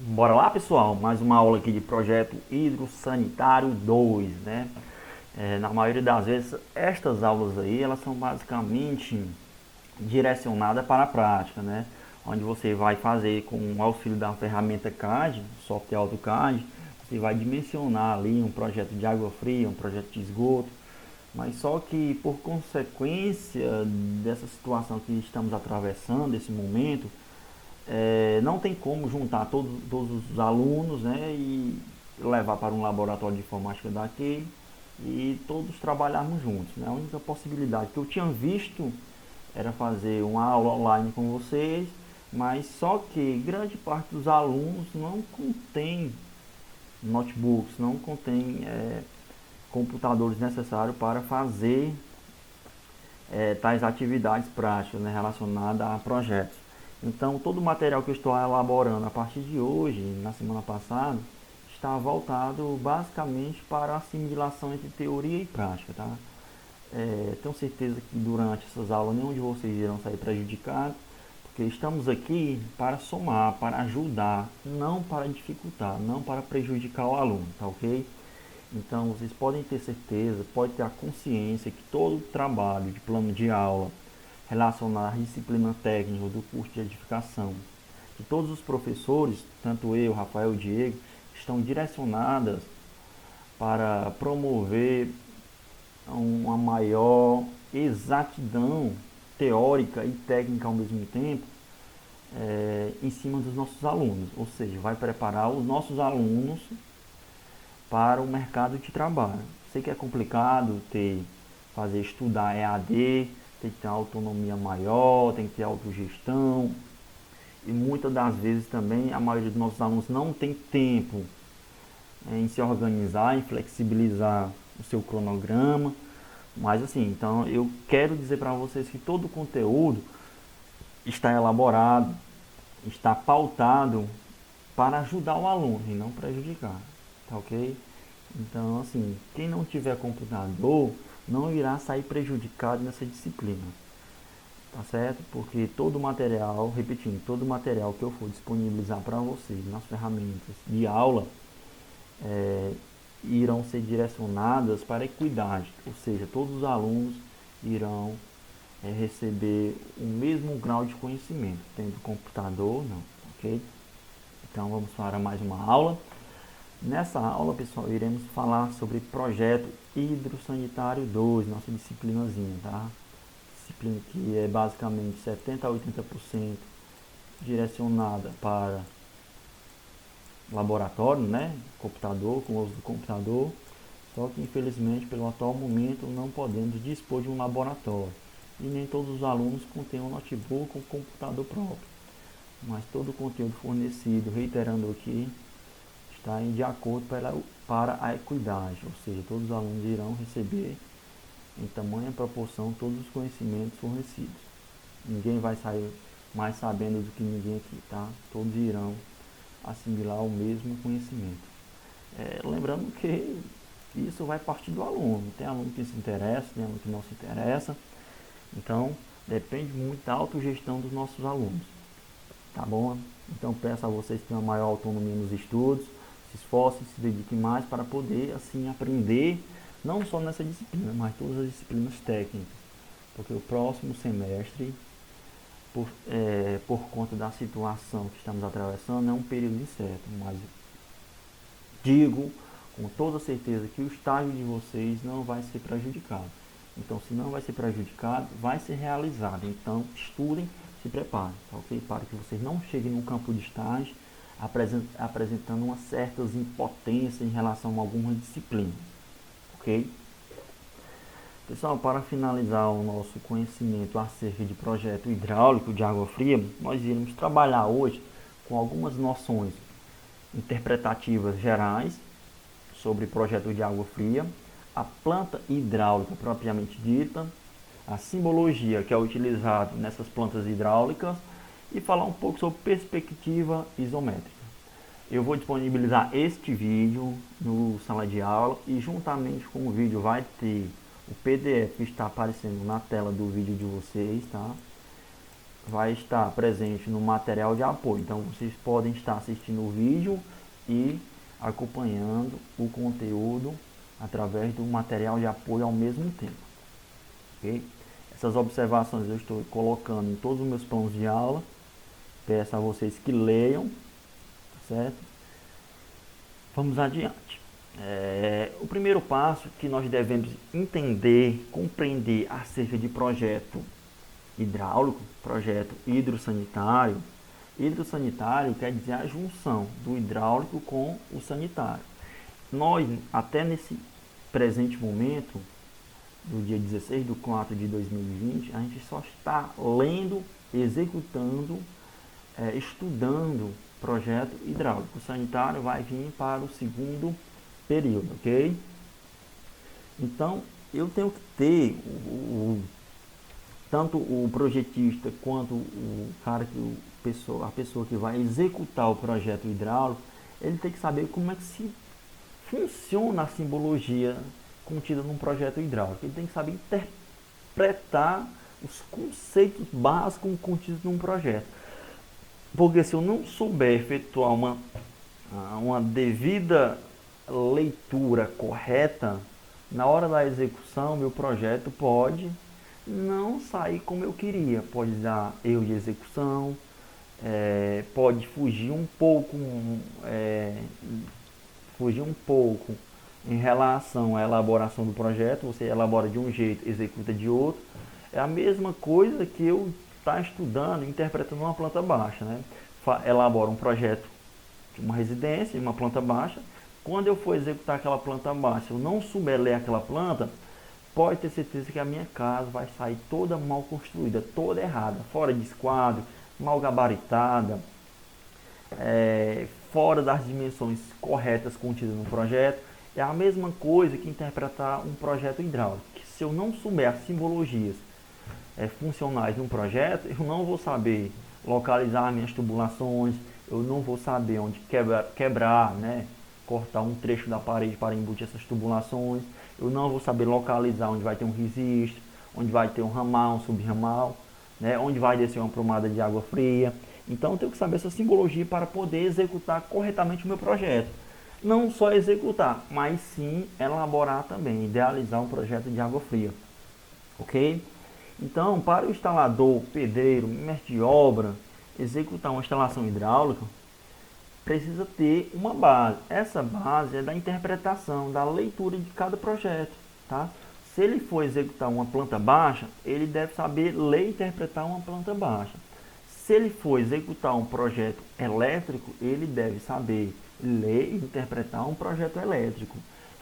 Bora lá, pessoal, mais uma aula aqui de projeto hidrossanitário 2, né? Na maioria das vezes, estas aulas aí, elas são basicamente direcionadas para a prática, né? Onde você vai fazer com o auxílio da ferramenta CAD, software AutoCAD, você vai dimensionar ali um projeto de água fria, um projeto de esgoto, mas só que por consequência dessa situação que estamos atravessando, desse momento, não tem como juntar todos os alunos, né, e levar para um laboratório de informática daquele e todos trabalharmos juntos, né? A única possibilidade que eu tinha visto era fazer uma aula online com vocês, mas só que grande parte dos alunos não contém notebooks, não contém computadores necessários para fazer tais atividades práticas, né, relacionadas a projetos. Então, todo o material que eu estou elaborando a partir de hoje, na semana passada, está voltado basicamente para a assimilação entre teoria e prática, tá? Tenho certeza que durante essas aulas nenhum de vocês irão sair prejudicados, porque estamos aqui para somar, para ajudar, não para dificultar, não para prejudicar o aluno, tá ok? Então vocês podem ter certeza, pode ter a consciência que todo o trabalho de plano de aula relacionado à disciplina técnica do curso de edificação, que todos os professores, tanto eu, Rafael e Diego, estão direcionadas para promover uma maior exatidão teórica e técnica ao mesmo tempo em cima dos nossos alunos, ou seja, vai preparar os nossos alunos para o mercado de trabalho. Sei que é complicado fazer estudar EAD, tem que ter uma autonomia maior, tem que ter autogestão. E muitas das vezes também a maioria dos nossos alunos não tem tempo em se organizar, em flexibilizar o seu cronograma. Mas assim, então eu quero dizer para vocês que todo o conteúdo está elaborado, está pautado para ajudar o aluno e não prejudicar, tá ok? Então, assim, quem não tiver computador não irá sair prejudicado nessa disciplina, tá certo? Porque todo o material, repetindo, todo o material que eu for disponibilizar para vocês nas ferramentas de aula irão ser direcionadas para a equidade, ou seja, todos os alunos irão receber o mesmo grau de conhecimento, tendo computador, não, ok? Então vamos para mais uma aula. Nessa aula, pessoal, iremos falar sobre projeto hidrossanitário 2, nossa disciplinazinha, tá? Disciplina que é basicamente 70 a 80% direcionada para laboratório, né? Computador, com o uso do computador. Só que infelizmente, pelo atual momento, não podemos dispor de um laboratório. E nem todos os alunos contêm um notebook ou um computador próprio. Mas todo o conteúdo fornecido, reiterando aqui, está de acordo para a equidade, ou seja, todos os alunos irão receber em tamanha proporção todos os conhecimentos fornecidos. Ninguém vai sair mais sabendo do que ninguém aqui, tá? Todos irão assimilar o mesmo conhecimento. Lembrando que isso vai partir do aluno. Tem aluno que se interessa, tem aluno que não se interessa. Então, depende muito da autogestão dos nossos alunos. Tá bom? Então, peço a vocês que tenham uma maior autonomia nos estudos, se esforcem, se dediquem mais para poder, assim, aprender, não só nessa disciplina, mas todas as disciplinas técnicas. Porque o próximo semestre, por conta da situação que estamos atravessando, é um período incerto, mas digo com toda certeza que o estágio de vocês não vai ser prejudicado. Então, se não vai ser prejudicado, vai ser realizado. Então, estudem, se preparem, tá ok? Para que vocês não cheguem no campo de estágio apresentando uma certas impotência em relação a alguma disciplina, ok? Pessoal, para finalizar o nosso conhecimento acerca de projeto hidráulico de água fria, nós iremos trabalhar hoje com algumas noções interpretativas gerais sobre projeto de água fria, a planta hidráulica propriamente dita, a simbologia que é utilizada nessas plantas hidráulicas e falar um pouco sobre perspectiva isométrica. Eu vou disponibilizar este vídeo no sala de aula e juntamente com o vídeo vai ter o PDF que está aparecendo na tela do vídeo de vocês, tá? vai estar presente no material de apoio. Então vocês podem estar assistindo o vídeo e acompanhando o conteúdo através do material de apoio ao mesmo tempo. Okay? Essas observações eu estou colocando em todos os meus planos de aula. Peço a vocês que leiam, certo? Vamos adiante. O primeiro passo que nós devemos entender, compreender acerca de projeto hidráulico, projeto hidrossanitário. Hidrossanitário quer dizer a junção do hidráulico com o sanitário. Nós, até nesse presente momento, do dia 16 de 4 de 2020, a gente só está lendo, executando, estudando projeto hidráulico. O sanitário vai vir para o segundo período, ok? Então, eu tenho que ter tanto o projetista quanto o cara a pessoa que vai executar o projeto hidráulico, ele tem que saber como é que se funciona a simbologia contida num projeto hidráulico. Ele tem que saber interpretar os conceitos básicos contidos num projeto. Porque se eu não souber efetuar uma devida leitura correta, na hora da execução, meu projeto pode não sair como eu queria. Pode dar erro de execução, pode fugir um pouco em relação à elaboração do projeto. Você elabora de um jeito, executa de outro. É a mesma coisa que eu estar estudando, interpretando uma planta baixa, né? Elabora um projeto de uma residência, uma planta baixa. Quando eu for executar aquela planta baixa, eu não souber ler aquela planta, pode ter certeza que a minha casa vai sair toda mal construída, toda errada, fora de esquadro, mal gabaritada, fora das dimensões corretas contidas no projeto. É a mesma coisa que interpretar um projeto hidráulico. Que se eu não souber as simbologias funcionais de um projeto, eu não vou saber localizar minhas tubulações, eu não vou saber onde quebrar, né? Cortar um trecho da parede para embutir essas tubulações, eu não vou saber localizar onde vai ter um registro, onde vai ter um ramal, um subramal, né? Onde vai descer uma prumada de água fria. Então eu tenho que saber essa simbologia para poder executar corretamente o meu projeto. Não só executar, mas sim elaborar também, idealizar um projeto de água fria. Ok? Então, para o instalador, pedreiro, mestre de obra, executar uma instalação hidráulica, precisa ter uma base. Essa base é da interpretação, da leitura de cada projeto, tá? Se ele for executar uma planta baixa, ele deve saber ler e interpretar uma planta baixa. Se ele for executar um projeto elétrico, ele deve saber ler e interpretar um projeto elétrico.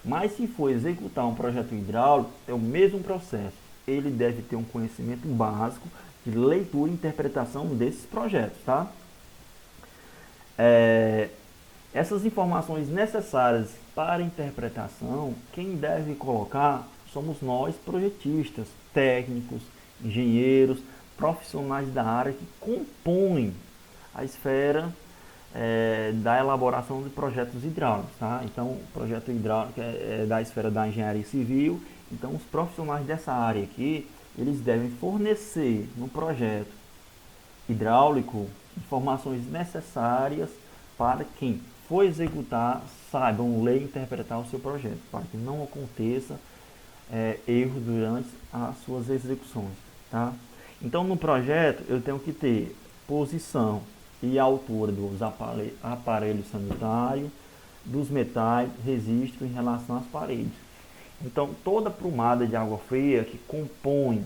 Mas se for executar um projeto hidráulico, é o mesmo processo. Ele deve ter um conhecimento básico de leitura e interpretação desses projetos, tá? Essas informações necessárias para a interpretação, quem deve colocar somos nós, projetistas, técnicos, engenheiros, profissionais da área que compõem a esfera da elaboração de projetos hidráulicos, tá? Então, o projeto hidráulico é da esfera da engenharia civil. Então, os profissionais dessa área aqui, eles devem fornecer no projeto hidráulico informações necessárias para quem for executar saibam ler e interpretar o seu projeto, para que não aconteça erros durante as suas execuções, tá? Então, no projeto, eu tenho que ter posição e altura dos aparelhos sanitários, dos metais, registro em relação às paredes. Então, toda prumada de água fria que compõe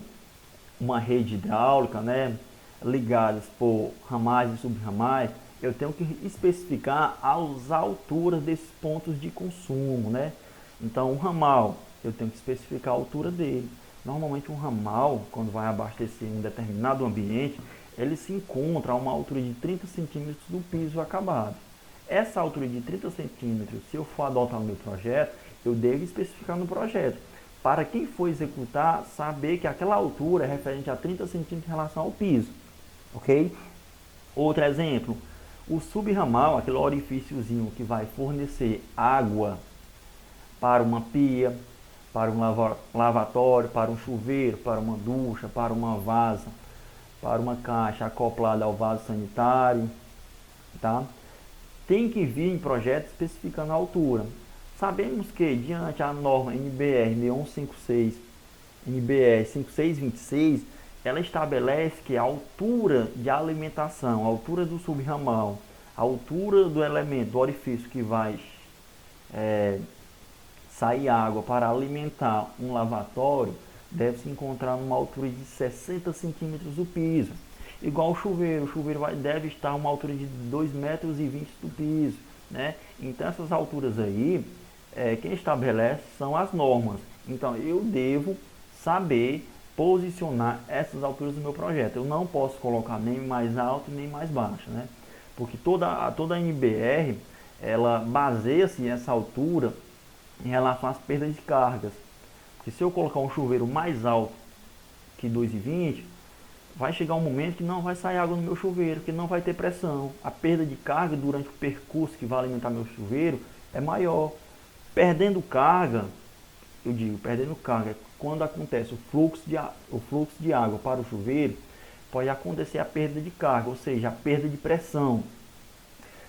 uma rede hidráulica, né, ligadas por ramais e subramais, eu tenho que especificar as alturas desses pontos de consumo, né? Então, um ramal, eu tenho que especificar a altura dele. Normalmente, um ramal, quando vai abastecer um determinado ambiente, ele se encontra a uma altura de 30 centímetros do piso acabado. Essa altura de 30 centímetros, se eu for adotar no meu projeto, eu devo especificar no projeto. Para quem for executar, saber que aquela altura é referente a 30 centímetros em relação ao piso. Ok? Outro exemplo, o subramal, aquele orifíciozinho que vai fornecer água para uma pia, para um lavatório, para um chuveiro, para uma ducha, para uma vaza, para uma caixa acoplada ao vaso sanitário, tá? Tem que vir em projeto especificando a altura. Sabemos que, diante a norma NBR 6156, NBR 5626, ela estabelece que a altura de alimentação, a altura do subramal, a altura do elemento, do orifício que vai sair água para alimentar um lavatório, deve se encontrar numa altura de 60 centímetros do piso. Igual o chuveiro deve estar a uma altura de 2,20 metros do piso, né? Então essas alturas aí, quem estabelece são as normas. Então eu devo saber posicionar essas alturas do meu projeto. Eu não posso colocar nem mais alto nem mais baixo, né? Porque toda a NBR, ela baseia-se essa altura em relação às perdas de cargas. Porque se eu colocar um chuveiro mais alto que 2,20, vai chegar um momento que não vai sair água no meu chuveiro, que não vai ter pressão. A perda de carga durante o percurso que vai alimentar meu chuveiro é maior. Perdendo carga, eu digo, perdendo carga, quando acontece o fluxo de água para o chuveiro, pode acontecer a perda de carga, ou seja, a perda de pressão.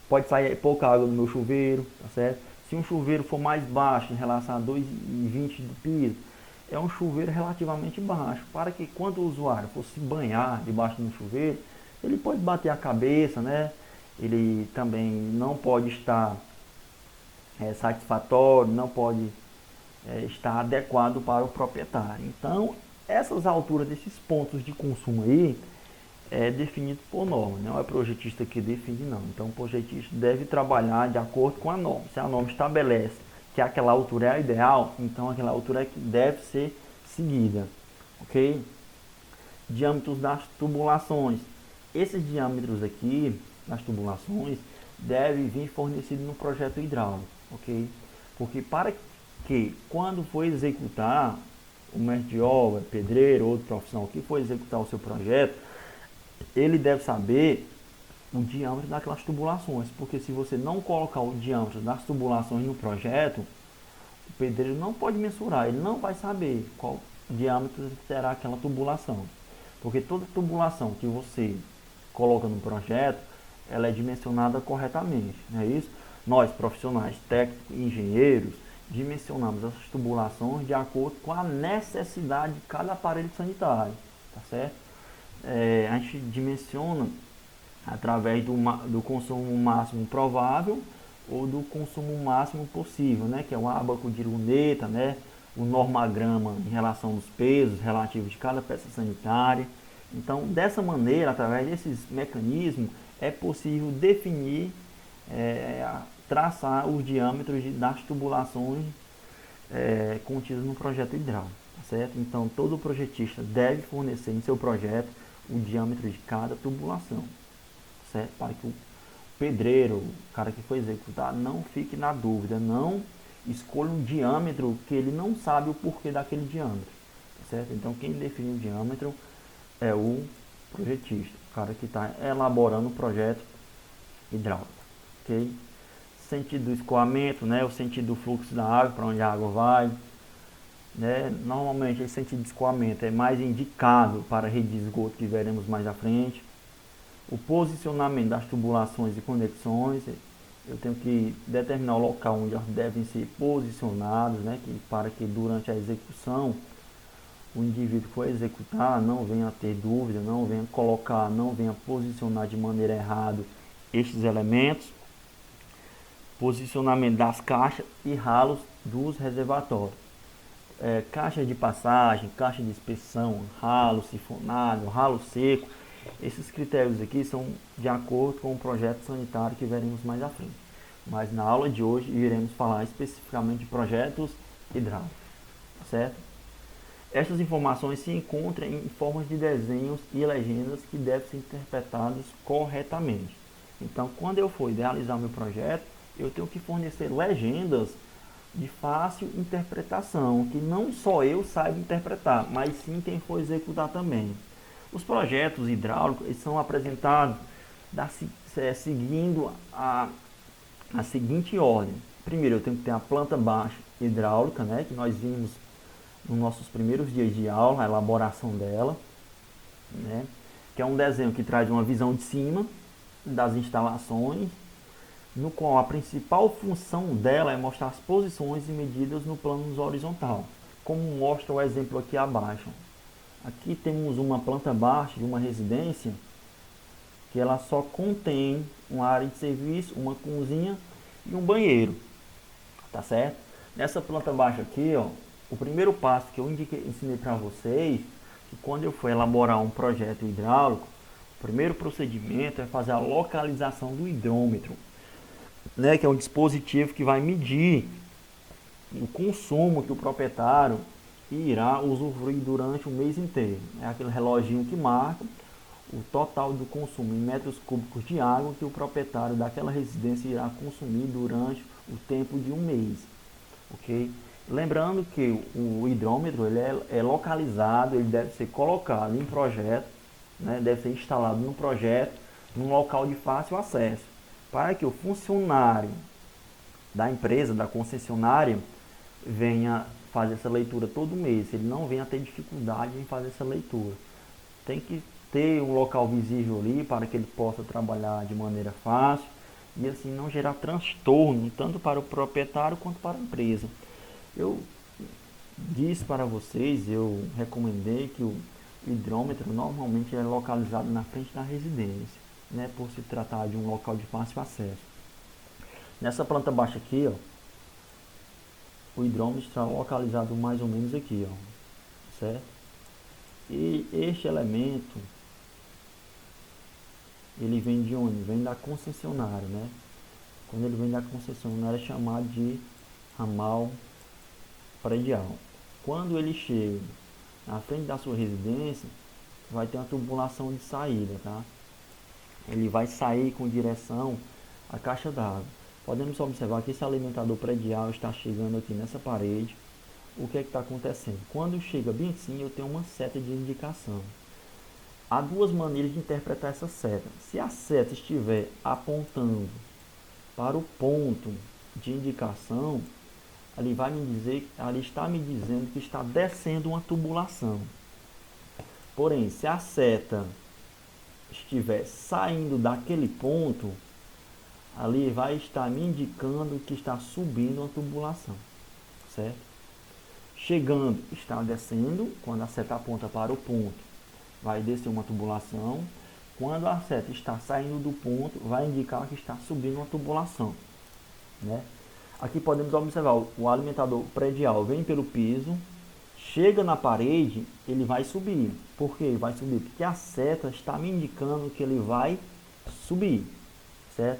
Pode sair pouca água do meu chuveiro, tá certo? Se um chuveiro for mais baixo em relação a 2,20 do piso, é um chuveiro relativamente baixo, para que quando o usuário for se banhar debaixo do chuveiro, ele pode bater a cabeça, né? Ele também não pode estar satisfatório, não pode estar adequado para o proprietário. Então, essas alturas desses pontos de consumo aí é definido por norma, não é o projetista que define não. Então o projetista deve trabalhar de acordo com a norma. Se a norma estabelece que aquela altura é a ideal, então aquela altura é que deve ser seguida, ok? Diâmetros das tubulações. Esses diâmetros aqui das tubulações devem vir fornecidos no projeto hidráulico, ok? Porque para que quando for executar o mestre de obra, pedreiro, outro profissional que for executar o seu projeto, ele deve saber o diâmetro daquelas tubulações, porque se você não colocar o diâmetro das tubulações no projeto, o pedreiro não pode mensurar, ele não vai saber qual diâmetro terá aquela tubulação, porque toda tubulação que você coloca no projeto, ela é dimensionada corretamente, não é isso? Nós, profissionais, técnicos e engenheiros, dimensionamos essas tubulações de acordo com a necessidade de cada aparelho sanitário, tá certo? A gente dimensiona através do consumo máximo provável ou do consumo máximo possível, né? Que é o ábaco de luneta, né? O normagrama em relação aos pesos relativos de cada peça sanitária. Então, dessa maneira, através desses mecanismos, é possível definir, traçar os diâmetros das tubulações contidas no projeto hidráulico, tá certo? Então, todo projetista deve fornecer em seu projeto o diâmetro de cada tubulação, certo? Para que o pedreiro, o cara que for executar, não fique na dúvida, não escolha um diâmetro que ele não sabe o porquê daquele diâmetro, tá certo? Então, quem define o diâmetro é o projetista, o cara que está elaborando o projeto hidráulico, ok? Sentido do escoamento, né? O sentido do fluxo da água, para onde a água vai, né? Normalmente esse sentido de escoamento é mais indicado para a rede de esgoto, que veremos mais à frente. O posicionamento das tubulações e conexões, eu tenho que determinar o local onde elas devem ser posicionadas, né? Para que durante a execução o indivíduo que for executar não venha a ter dúvida, não venha colocar, não venha posicionar de maneira errada estes elementos. Posicionamento das caixas e ralos dos reservatórios. Caixa de passagem, caixa de inspeção, ralo sifonado, ralo seco. Esses critérios aqui são de acordo com o projeto sanitário que veremos mais à frente. Mas na aula de hoje iremos falar especificamente de projetos hidráulicos, certo? Estas informações se encontram em formas de desenhos e legendas que devem ser interpretadas corretamente. Então, quando eu for idealizar meu projeto, eu tenho que fornecer legendas de fácil interpretação, que não só eu saiba interpretar, mas sim quem for executar também. Os projetos hidráulicos eles são apresentados seguindo a seguinte ordem. Primeiro eu tenho que ter a planta baixa hidráulica, né, que nós vimos nos nossos primeiros dias de aula, a elaboração dela, né, que é um desenho que traz uma visão de cima das instalações, no qual a principal função dela é mostrar as posições e medidas no plano horizontal, como mostra o exemplo aqui abaixo. Aqui temos uma planta baixa de uma residência que ela só contém uma área de serviço, uma cozinha e um banheiro, tá certo? Nessa planta baixa aqui, ó, o primeiro passo que eu ensinei para vocês, que quando eu for elaborar um projeto hidráulico, o primeiro procedimento é fazer a localização do hidrômetro, né, que é um dispositivo que vai medir o consumo que o proprietário irá usufruir durante o mês inteiro. É aquele reloginho que marca o total do consumo em metros cúbicos de água que o proprietário daquela residência irá consumir durante o tempo de um mês. Ok? Lembrando que o hidrômetro ele é localizado, ele deve ser colocado em projeto, né, deve ser instalado no projeto, num local de fácil acesso, para que o funcionário da empresa, da concessionária, venha fazer essa leitura todo mês. Ele não venha ter dificuldade em fazer essa leitura. Tem que ter um local visível ali para que ele possa trabalhar de maneira fácil e assim não gerar transtorno tanto para o proprietário quanto para a empresa. Eu disse para vocês, eu recomendei que o hidrômetro normalmente é localizado na frente da residência, né, por se tratar de um local de fácil acesso. Nessa planta baixa aqui, ó, o hidrômetro está localizado mais ou menos aqui, ó, certo? E este elemento, ele vem de onde? Vem da concessionária, né? Quando ele vem da concessionária é chamado de ramal predial. Quando ele chega na frente da sua residência, vai ter uma tubulação de saída, tá? Ele vai sair com direção à caixa d'água. Podemos observar que esse alimentador predial está chegando aqui nessa parede. O que é que está acontecendo? Quando chega bem assim, eu tenho uma seta de indicação. Há duas maneiras de interpretar essa seta. Se a seta estiver apontando para o ponto de indicação, ali vai me dizer, ali está me dizendo que está descendo uma tubulação. Porém, se a seta estiver saindo daquele ponto, ali vai estar me indicando que está subindo uma tubulação, certo? Chegando, está descendo, quando a seta aponta para o ponto, vai descer uma tubulação. Quando a seta está saindo do ponto, vai indicar que está subindo uma tubulação, né? Aqui podemos observar, o alimentador predial vem pelo piso, chega na parede, ele vai subir. Por que vai subir? Porque a seta está me indicando que ele vai subir, certo?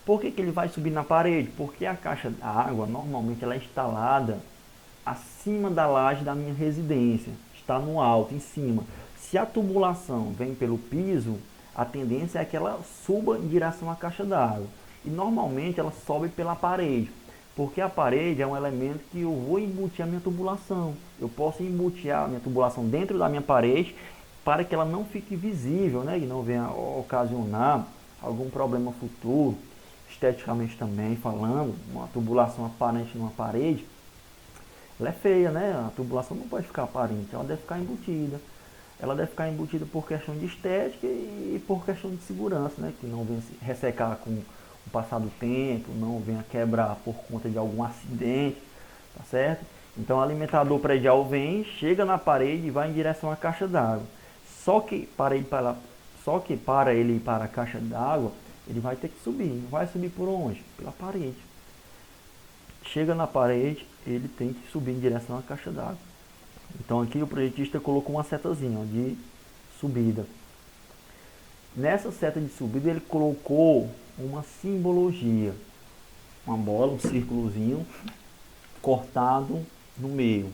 Por que ele vai subir na parede? Porque a caixa d'água, normalmente, ela é instalada acima da laje da minha residência, está no alto, em cima. Se a tubulação vem pelo piso, a tendência é que ela suba em direção à caixa d'água. E normalmente ela sobe pela parede, porque a parede é um elemento que eu vou embutir a minha tubulação. Eu posso embutir a minha tubulação dentro da minha parede para que ela não fique visível, né? E não venha ocasionar algum problema futuro, esteticamente também falando. Uma tubulação aparente numa parede, ela é feia, né? A tubulação não pode ficar aparente, ela deve ficar embutida. Ela deve ficar embutida por questão de estética e por questão de segurança, né? Que não venha se ressecar com o passar do tempo, não venha quebrar por conta de algum acidente, tá certo? Então o alimentador predial vem, chega na parede e vai em direção à caixa d'água. Só que para ele ir para a caixa d'água, ele vai ter que subir. Vai subir por onde? Pela parede. Chega na parede, ele tem que subir em direção à caixa d'água. Então aqui o projetista colocou uma setazinha de subida. Nessa seta de subida ele colocou uma simbologia, uma bola, um círculozinho cortado no meio.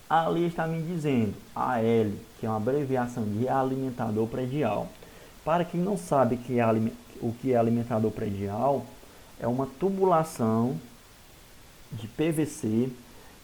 Ali está me dizendo AL, que é uma abreviação de alimentador predial. Para quem não sabe o que é alimentador predial, é uma tubulação de PVC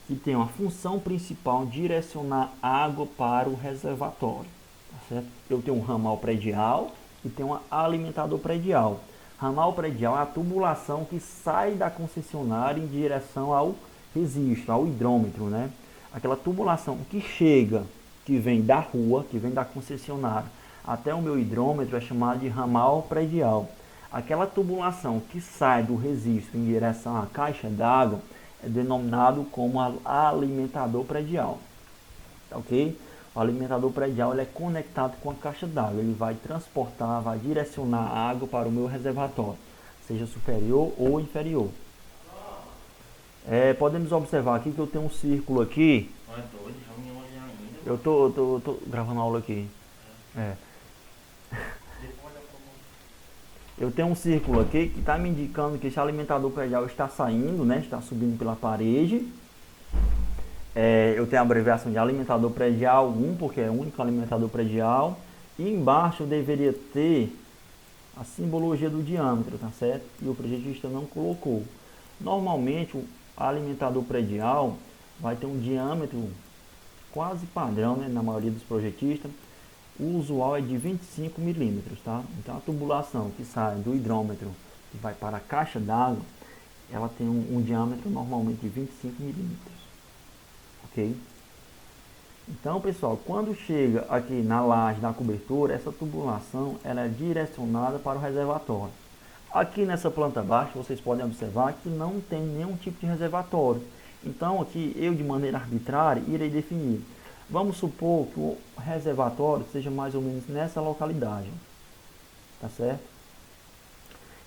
que tem uma função principal direcionar água para o reservatório, tá certo? Eu tenho um ramal predial e tenho um alimentador predial. Ramal predial é a tubulação que sai da concessionária em direção ao registro, ao hidrômetro, né? Aquela tubulação que chega, que vem da rua, que vem da concessionária, até o meu hidrômetro é chamado de ramal predial. Aquela tubulação que sai do registro em direção à caixa d'água é denominado como alimentador predial. Tá, ok? O alimentador predial ele é conectado com a caixa d'água. Ele vai transportar, vai direcionar a água para o meu reservatório, seja superior ou inferior. Podemos observar aqui que eu tenho um círculo aqui. Eu tô gravando a aula aqui. Eu tenho um círculo aqui que está me indicando que esse alimentador predial está saindo, né? Está subindo pela parede. Eu tenho a abreviação de alimentador predial 1, porque é o único alimentador predial. E embaixo eu deveria ter a simbologia do diâmetro, tá certo? E o projetista não colocou. Normalmente o alimentador predial vai ter um diâmetro quase padrão, né? Na maioria dos projetistas. O usual é de 25 milímetros, tá? Então a tubulação que sai do hidrômetro que vai para a caixa d'água, ela tem um diâmetro normalmente de 25 milímetros, ok? Então, pessoal, quando chega aqui na laje da cobertura, essa tubulação ela é direcionada para o reservatório. Aqui nessa planta baixa, vocês podem observar que não tem nenhum tipo de reservatório. Então aqui eu, de maneira arbitrária, irei definir. Vamos supor que o reservatório seja mais ou menos nessa localidade, tá certo?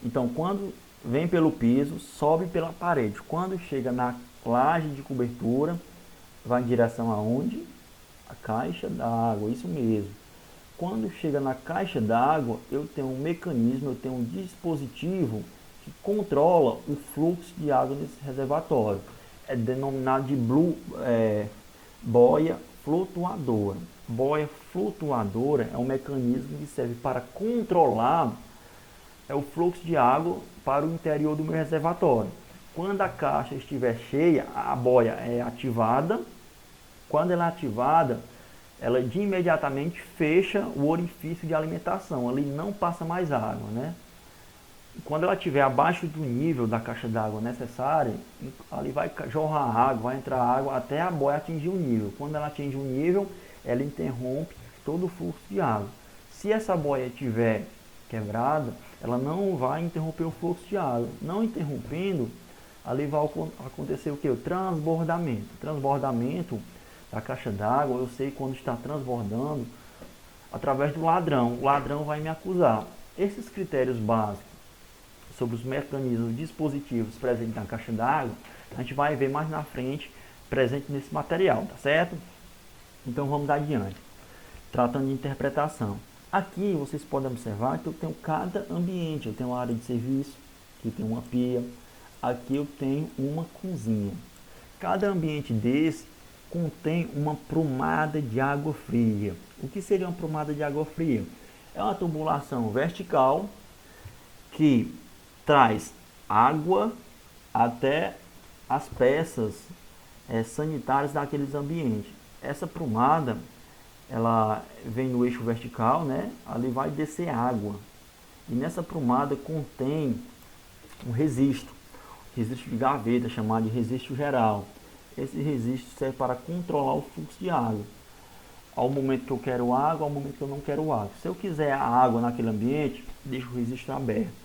Então, quando vem pelo piso, sobe pela parede. Quando chega na laje de cobertura, vai em direção aonde? A caixa d'água, isso mesmo. Quando chega na caixa d'água, eu tenho um mecanismo, eu tenho um dispositivo que controla o fluxo de água nesse reservatório. É denominado de boia flutuadora. Boia flutuadora é um mecanismo que serve para controlar o fluxo de água para o interior do meu reservatório. Quando a caixa estiver cheia, a boia é ativada. Quando ela é ativada, ela de imediatamente fecha o orifício de alimentação. Ali não passa mais água, né? Quando ela estiver abaixo do nível da caixa d'água necessária, ali vai jorrar água, vai entrar água até a boia atingir o nível. Quando ela atinge o nível, ela interrompe todo o fluxo de água. Se essa boia estiver quebrada, ela não vai interromper o fluxo de água. Não interrompendo, ali vai acontecer o que? O transbordamento. Transbordamento da caixa d'água, eu sei quando está transbordando através do ladrão. O ladrão vai me acusar. Esses critérios básicos sobre os mecanismos dispositivos presentes na caixa d'água, a gente vai ver mais na frente, presente nesse material, tá certo? Então vamos dar adiante. Tratando de interpretação. Aqui vocês podem observar que eu tenho cada ambiente. Eu tenho uma área de serviço, aqui tem uma pia, aqui eu tenho uma cozinha. Cada ambiente desse contém uma prumada de água fria. O que seria uma prumada de água fria? É uma tubulação vertical que traz água até as peças sanitárias daqueles ambientes. Essa prumada, ela vem no eixo vertical, né? Ali vai descer água. E nessa prumada contém um registro de gaveta, chamado de registro geral. Esse registro serve para controlar o fluxo de água. Ao momento que eu quero água, ao momento que eu não quero água. Se eu quiser a água naquele ambiente, deixo o registro aberto.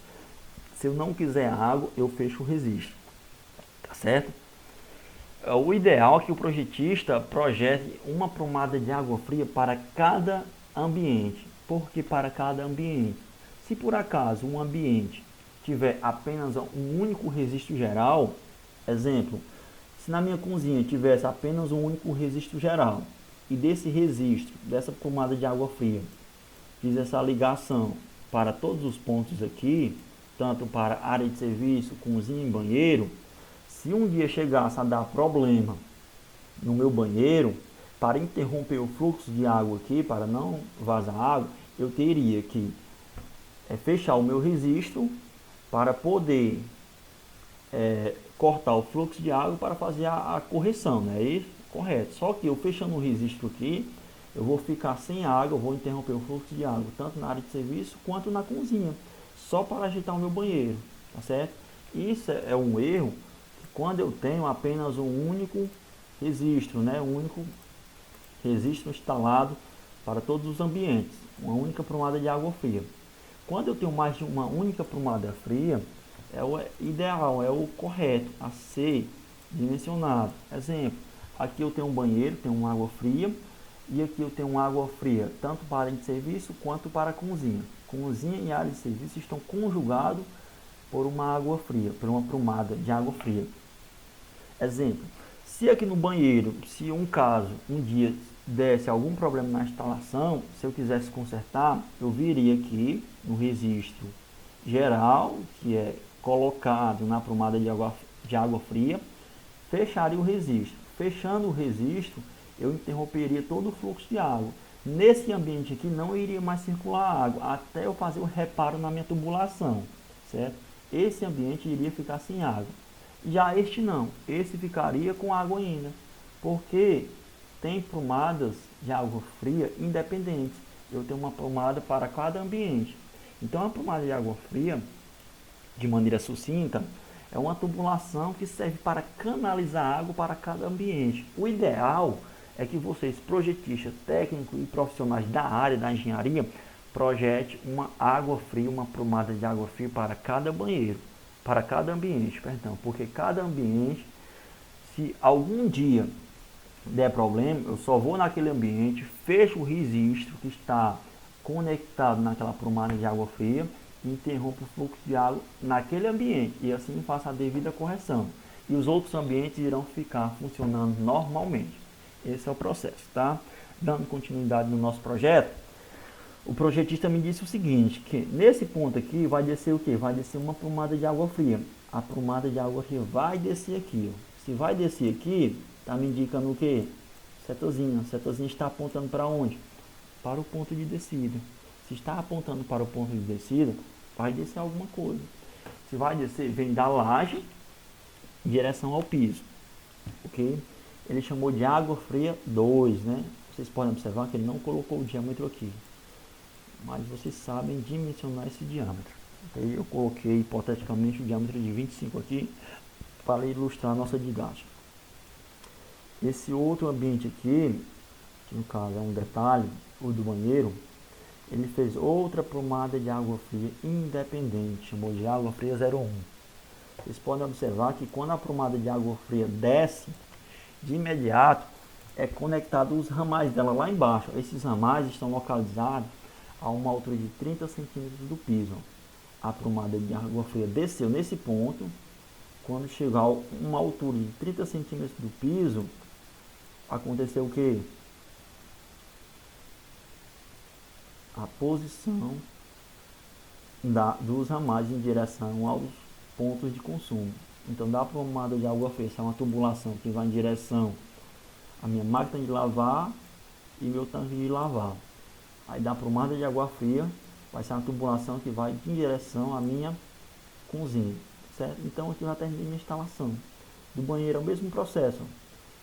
Se eu não quiser água, eu fecho o registro. Tá certo? O ideal é que o projetista projete uma prumada de água fria para cada ambiente. Por que para cada ambiente? Se por acaso um ambiente tiver apenas um único registro geral, exemplo, se na minha cozinha tivesse apenas um único registro geral, e desse registro, dessa prumada de água fria, fiz essa ligação para todos os pontos aqui, tanto para área de serviço, cozinha e banheiro, se um dia chegasse a dar problema no meu banheiro, para interromper o fluxo de água aqui, para não vazar água, eu teria que fechar o meu registro para poder cortar o fluxo de água para fazer a correção, né? Isso, correto. Só que eu fechando o registro aqui, eu vou ficar sem água, eu vou interromper o fluxo de água, tanto na área de serviço quanto na cozinha, só para ajeitar o meu banheiro, tá certo? Isso é um erro quando eu tenho apenas um único registro, né? Um único registro instalado para todos os ambientes, uma única prumada de água fria. Quando eu tenho mais de uma única prumada fria, é o ideal, é o correto a ser dimensionado. Exemplo, aqui eu tenho um banheiro, tenho uma água fria, e aqui eu tenho uma água fria, tanto para a área de serviço quanto para a cozinha. Cozinha e área de serviço estão conjugados por uma água fria, por uma prumada de água fria. Exemplo, se aqui no banheiro, se um dia desse algum problema na instalação, se eu quisesse consertar, eu viria aqui no registro geral, que é colocado na prumada de água fria, fecharia o registro. Fechando o registro, eu interromperia todo o fluxo de água. Nesse ambiente aqui não iria mais circular água, até eu fazer o reparo na minha tubulação, certo? Esse ambiente iria ficar sem água. Já este não, esse ficaria com água ainda, porque tem prumadas de água fria independentes. Eu tenho uma prumada para cada ambiente. Então a prumada de água fria, de maneira sucinta, é uma tubulação que serve para canalizar água para cada ambiente. O ideal é que vocês, projetistas, técnicos e profissionais da área da engenharia, projete uma água fria, uma prumada de água fria para cada banheiro, para cada ambiente, perdão, porque cada ambiente, se algum dia der problema, eu só vou naquele ambiente, fecho o registro que está conectado naquela prumada de água fria e interrompo o fluxo de água naquele ambiente e assim faço a devida correção. E os outros ambientes irão ficar funcionando normalmente. Esse é o processo, tá? Dando continuidade no nosso projeto, o projetista me disse o seguinte, que nesse ponto aqui vai descer o que? Vai descer uma prumada de água fria. A prumada de água fria vai descer aqui, ó. Se vai descer aqui, tá me indicando o que? Setazinha. A setazinha está apontando para onde? Para o ponto de descida. Se está apontando para o ponto de descida, vai descer alguma coisa. Se vai descer, vem da laje em direção ao piso, ok? Ele chamou de água fria 2, né? Vocês podem observar que ele não colocou o diâmetro aqui, mas vocês sabem dimensionar esse diâmetro, ok? Eu coloquei hipoteticamente o diâmetro de 25 aqui para ilustrar a nossa didática. Esse outro ambiente aqui, que no caso é um detalhe, o do banheiro, ele fez outra prumada de água fria independente, chamou de água fria 01. Vocês podem observar que quando a prumada de água fria desce, de imediato é conectado os ramais dela lá embaixo. Esses ramais estão localizados a uma altura de 30 centímetros do piso. A prumada de água fria desceu nesse ponto. Quando chegar a uma altura de 30 centímetros do piso, aconteceu o que? A posição dos ramais em direção aos pontos de consumo. Então, da prumada de água fria, é uma tubulação que vai em direção à minha máquina de lavar e meu tanque de lavar. Aí, da prumada de água fria, vai ser uma tubulação que vai em direção à minha cozinha, certo? Então, aqui eu já terminei minha instalação. Do banheiro é o mesmo processo.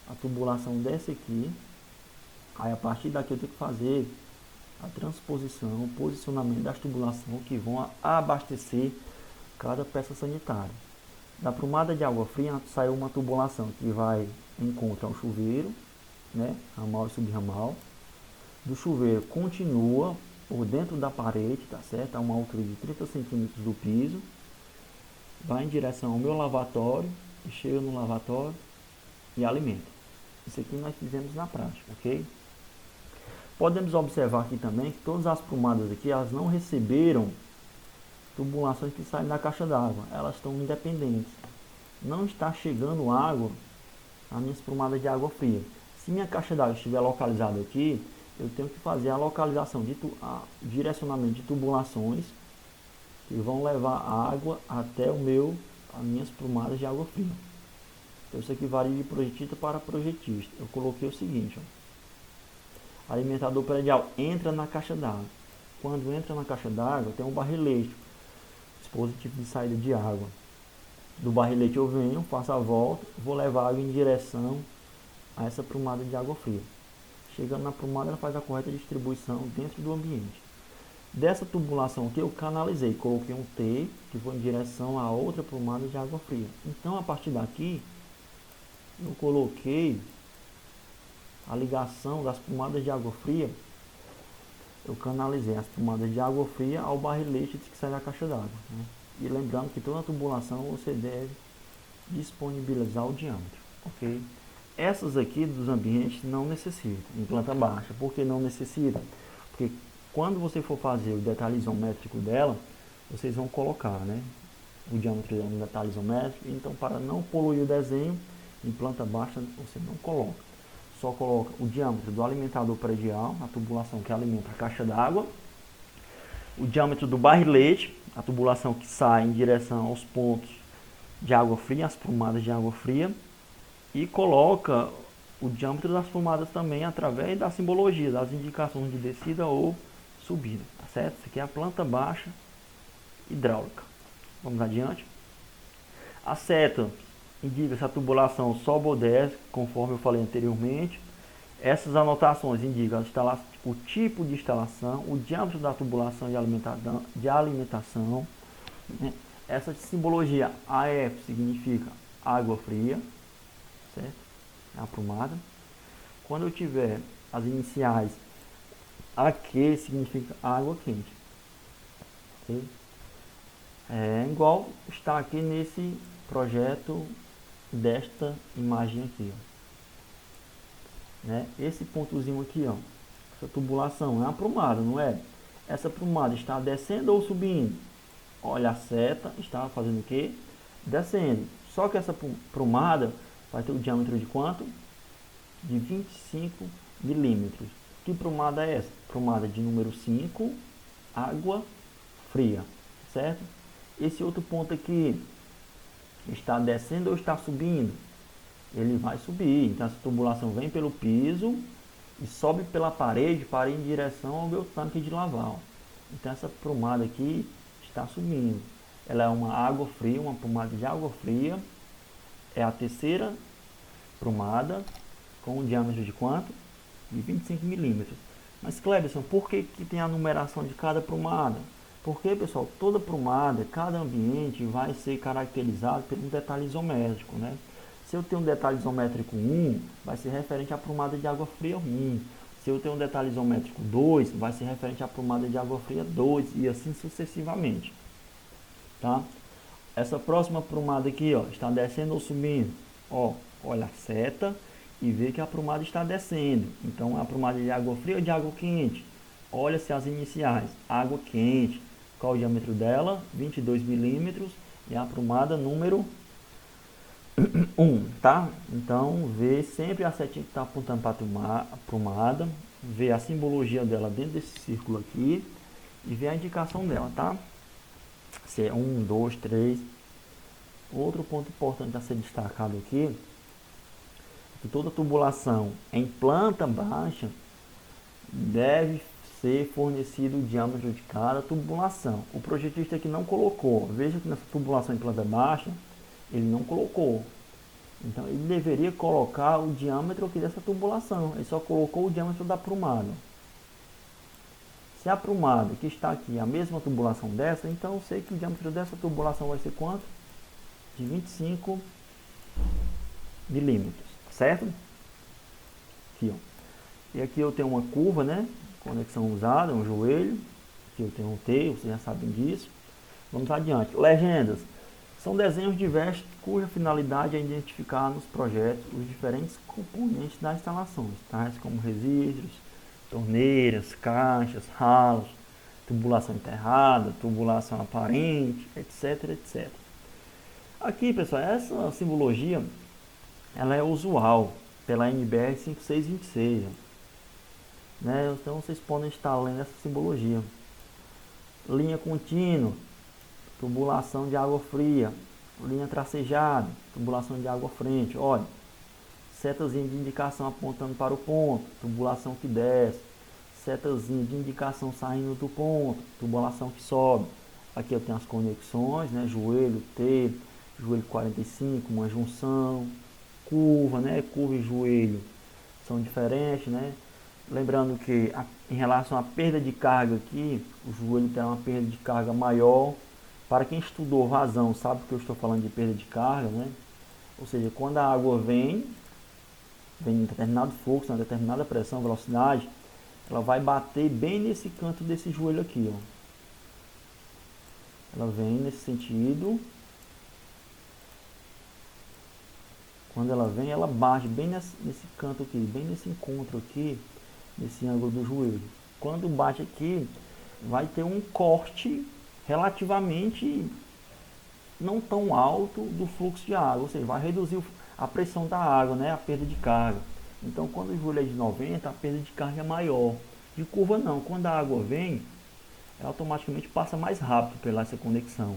A tubulação desce aqui. Aí, a partir daqui, eu tenho que fazer a transposição, o posicionamento das tubulações que vão abastecer cada peça sanitária. Da prumada de água fria saiu uma tubulação que vai encontrar o chuveiro, né, ramal e subramal. Do chuveiro continua por dentro da parede, tá certo? A uma altura de 30 centímetros do piso. Vai em direção ao meu lavatório, e chega no lavatório e alimenta. Isso aqui nós fizemos na prática, ok? Podemos observar aqui também que todas as prumadas aqui, elas não receberam tubulações que saem da caixa d'água, elas estão independentes. Não está chegando água nas minhas prumadas de água fria. Se minha caixa d'água estiver localizada aqui, eu tenho que fazer a localização de direcionamento de tubulações que vão levar água até as minhas prumadas de água fria. Então isso aqui varia de projetista para projetista. Eu coloquei o seguinte, ó. Alimentador predial entra na caixa d'água. Quando entra na caixa d'água, tem um barrilete, dispositivo de saída de água. Do barrilete eu venho, faço a volta, vou levar água em direção a essa prumada de água fria. Chegando na prumada, ela faz a correta distribuição dentro do ambiente. Dessa tubulação que eu canalizei, coloquei um T que foi em direção a outra prumada de água fria. Então, a partir daqui, eu coloquei a ligação das prumadas de água fria eu canalizei as tomadas de água fria ao barrilete que sai da caixa d'água, né? E lembrando que toda tubulação você deve disponibilizar o diâmetro, ok? Essas aqui dos ambientes não necessitam, em planta baixa. Por que não necessita? Porque quando você for fazer o detalhe isométrico dela, vocês vão colocar, né, o diâmetro no detalhe isométrico. Então, para não poluir o desenho, em planta baixa você não coloca. Só coloca o diâmetro do alimentador predial, a tubulação que alimenta a caixa d'água, o diâmetro do barrilete, a tubulação que sai em direção aos pontos de água fria, as prumadas de água fria, e coloca o diâmetro das prumadas também através da simbologia, das indicações de descida ou subida, tá certo? Isso aqui é a planta baixa hidráulica. Vamos adiante. A seta indica se a tubulação sobe ou desce, conforme eu falei anteriormente. Essas anotações indicam o tipo de instalação, o diâmetro da tubulação de alimentação. Né? Essa simbologia AF significa água fria, certo? É a prumada. Quando eu tiver as iniciais AQ, significa água quente. Okay? É igual está aqui nesse projeto desta imagem aqui, ó. Né? Esse pontozinho aqui, ó, essa tubulação é uma prumada, não é? Essa prumada está descendo ou subindo? Olha, a seta está fazendo o quê? Descendo. Só que essa prumada vai ter o diâmetro de quanto? De 25 milímetros. Que prumada é essa? Prumada de número 5, água fria, certo? Esse outro ponto aqui está descendo ou está subindo? Ele vai subir. Então essa tubulação vem pelo piso e sobe pela parede para ir em direção ao meu tanque de lavar. Então essa prumada aqui está subindo. Ela é uma água fria, uma prumada de água fria. É a terceira prumada com um diâmetro de quanto? De 25 milímetros. Mas Clebson, por que tem a numeração de cada prumada? Porque, pessoal, toda prumada, cada ambiente vai ser caracterizado por um detalhe isométrico, né? Se eu tenho um detalhe isométrico 1, vai ser referente à prumada de água fria 1. Se eu tenho um detalhe isométrico 2, vai ser referente à prumada de água fria 2 e assim sucessivamente. Tá? Essa próxima prumada aqui, ó, está descendo ou subindo? Ó, olha a seta e vê que a prumada está descendo. Então, a prumada de água fria ou de água quente? Olha-se as iniciais. Água quente. Qual o diâmetro dela? 22 milímetros. E a prumada número 1, tá? Então, vê sempre a setinha que está apontando para a prumada. Vê a simbologia dela dentro desse círculo aqui. E vê a indicação dela, tá? Se é 1, 2, 3. Outro ponto importante a ser destacado aqui é que toda tubulação em planta baixa deve ser fornecido o diâmetro de cada tubulação. O projetista aqui não colocou. Veja que nessa tubulação em planta baixa, ele não colocou. Então, ele deveria colocar o diâmetro aqui dessa tubulação. Ele só colocou o diâmetro da prumada. Se a prumada que está aqui é a mesma tubulação dessa, então eu sei que o diâmetro dessa tubulação vai ser quanto? De 25 milímetros, certo? Aqui, ó. E aqui eu tenho uma curva, né? Conexão usada, um joelho. Aqui eu tenho um T, vocês já sabem disso. Vamos adiante. Legendas. São desenhos diversos cuja finalidade é identificar nos projetos os diferentes componentes das instalações, tais como registros, torneiras, caixas, ralos, tubulação enterrada, tubulação aparente, etc, etc. Aqui, pessoal, essa simbologia ela é usual pela NBR 5626. Né? Então vocês podem estar lendo essa simbologia. Linha contínua, tubulação de água fria, linha tracejada, tubulação de água frente. Olha, setazinha de indicação apontando para o ponto, tubulação que desce, setazinha de indicação saindo do ponto, tubulação que sobe. Aqui eu tenho as conexões, né? Joelho, T, joelho 45, uma junção, curva, né? Curva e joelho são diferentes, né? Lembrando que em relação à perda de carga aqui, o joelho tem uma perda de carga maior. Para quem estudou vazão, sabe que eu estou falando de perda de carga, né? Ou seja, quando a água vem em determinado fluxo, uma determinada pressão, velocidade, ela vai bater bem nesse canto desse joelho aqui, ó. Ela vem nesse sentido. Quando ela vem, ela bate bem nesse canto aqui, bem nesse encontro aqui, nesse ângulo do joelho. Quando bate aqui, vai ter um corte relativamente não tão alto do fluxo de água, ou seja, vai reduzir a pressão da água, né, a perda de carga. Então, quando o joelho é de 90, a perda de carga é maior. De curva não, quando a água vem, ela automaticamente passa mais rápido pela essa conexão.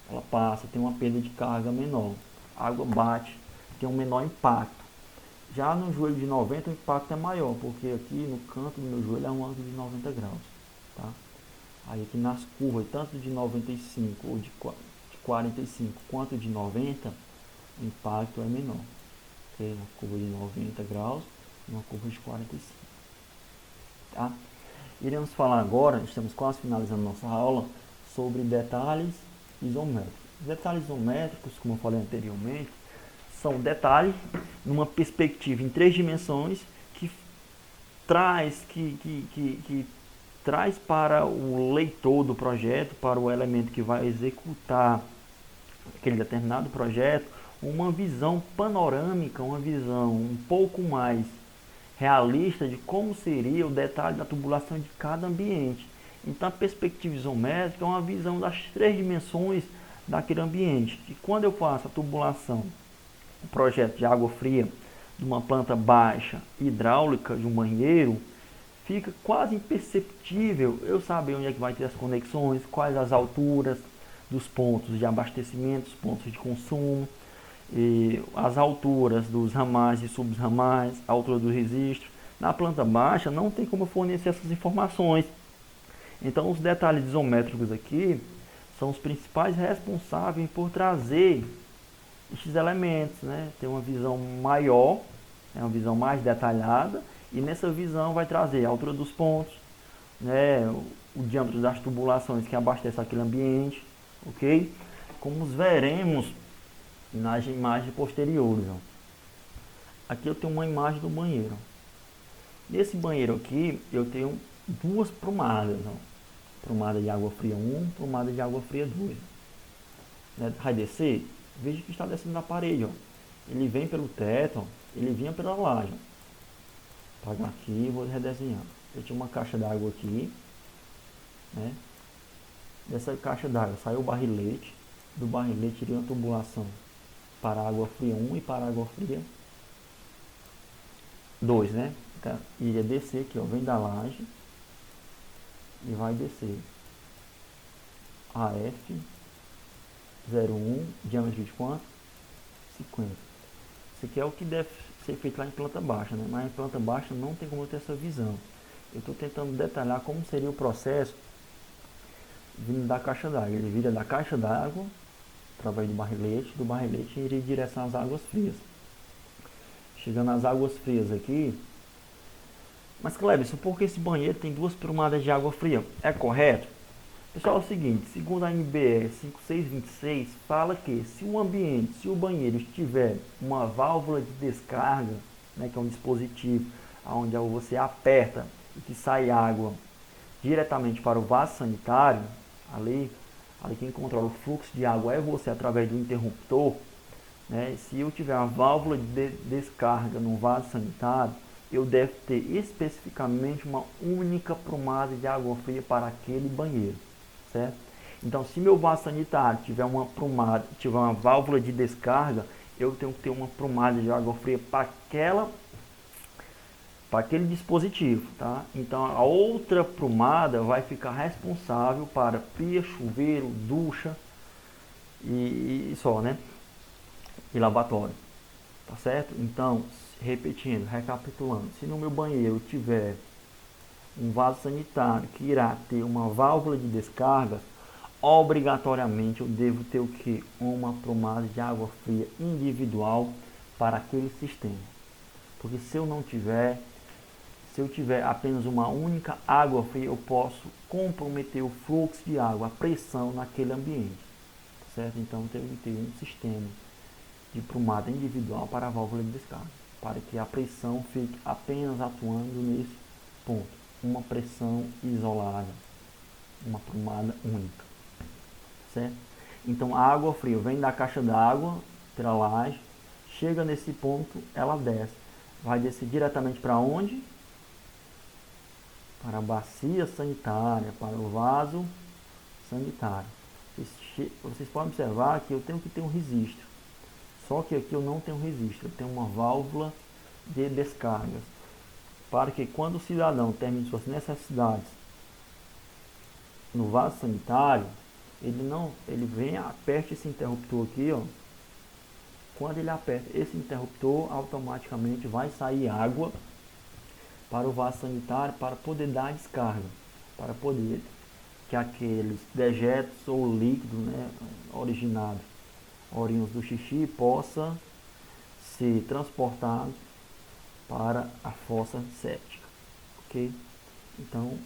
Ela passa, tem uma perda de carga menor. A água bate, tem um menor impacto. Já no joelho de 90 o impacto é maior, porque aqui no canto do meu joelho é um ângulo de 90 graus. Tá? Aí aqui nas curvas, tanto de 95 ou de 45 quanto de 90, o impacto é menor. Okay? Uma curva de 90 graus e uma curva de 45. Tá? Iremos falar agora, estamos quase finalizando nossa aula, sobre detalhes isométricos. Detalhes isométricos, como eu falei anteriormente, são detalhes numa perspectiva em 3 dimensões que traz para o leitor do projeto, para o elemento que vai executar aquele determinado projeto, uma visão panorâmica, uma visão um pouco mais realista de como seria o detalhe da tubulação de cada ambiente. Então a perspectiva isométrica é uma visão das 3 dimensões daquele ambiente. E quando eu faço a tubulação, o projeto de água fria de uma planta baixa hidráulica de um banheiro, fica quase imperceptível eu saber onde é que vai ter as conexões, quais as alturas dos pontos de abastecimento, dos pontos de consumo, e as alturas dos ramais e subramais, a altura do registro. Na planta baixa não tem como fornecer essas informações. Então os detalhes isométricos aqui são os principais responsáveis por trazer estes elementos, né? Ter uma visão maior, uma visão mais detalhada, e nessa visão vai trazer a altura dos pontos, né? O diâmetro das tubulações que abastecem aquele ambiente, ok? Como veremos nas imagens posteriores. Ó. Aqui eu tenho uma imagem do banheiro. Nesse banheiro aqui eu tenho 2 prumadas. Ó. Prumada de água fria 1, prumada de água fria 2. Né? Vai descer? Veja que está descendo na parede. Ó. Ele vem pelo teto, ó. Ele vinha pela laje. Vou apagar aqui e vou redesenhar. Eu tinha uma caixa d'água aqui. Né? Dessa caixa d'água saiu o barrilete. Do barrilete iria uma tubulação para a água fria 1 e para a água fria 2, né? Então, iria descer aqui, ó, vem da laje e vai descer AF 01, diâmetro de quanto? 50. Isso aqui é o que deve ser feito lá em planta baixa, né? Mas em planta baixa não tem como eu ter essa visão. Eu estou tentando detalhar como seria o processo vindo da caixa d'água. Ele vira da caixa d'água através do barrilete iria em direção às águas frias. Chegando às águas frias aqui. Mas Clebson, por que esse banheiro tem 2 prumadas de água fria? É correto? Pessoal, é o seguinte, segundo a NBR 5626, fala que se o ambiente, se o banheiro tiver uma válvula de descarga, né, que é um dispositivo onde você aperta e que sai água diretamente para o vaso sanitário, ali quem controla o fluxo de água é você através do interruptor, né? Se eu tiver uma válvula de descarga no vaso sanitário, eu devo ter especificamente uma única prumada de água fria para aquele banheiro, certo? Então, se meu vaso sanitário tiver uma prumada, tiver uma válvula de descarga, eu tenho que ter uma prumada de água fria para aquele dispositivo, tá? Então a outra prumada vai ficar responsável para pia, chuveiro, ducha e só, né? E lavatório, tá certo? Então, repetindo, recapitulando, se no meu banheiro tiver um vaso sanitário que irá ter uma válvula de descarga, obrigatoriamente eu devo ter o que? Uma prumada de água fria individual para aquele sistema. Porque se eu tiver apenas uma única água fria, eu posso comprometer o fluxo de água, a pressão naquele ambiente, certo? Então eu tenho que ter um sistema de prumada individual para a válvula de descarga, para que a pressão fique apenas atuando nesse ponto? Uma pressão isolada, uma prumada única, certo? Então a água fria vem da caixa d'água pela laje, chega nesse ponto, ela desce, vai descer diretamente para onde? Para a bacia sanitária, para o vaso sanitário. Vocês podem observar que eu tenho que ter um registro, só que aqui eu não tenho registro, eu tenho uma válvula de descargas, para que quando o cidadão termine suas necessidades no vaso sanitário, ele venha, aperte esse interruptor aqui, ó. Quando ele aperta esse interruptor, automaticamente vai sair água para o vaso sanitário para poder dar descarga, para poder que aqueles dejetos ou líquidos, né, originados, oriundos do xixi, possa ser transportado para a fossa séptica, ok? Então,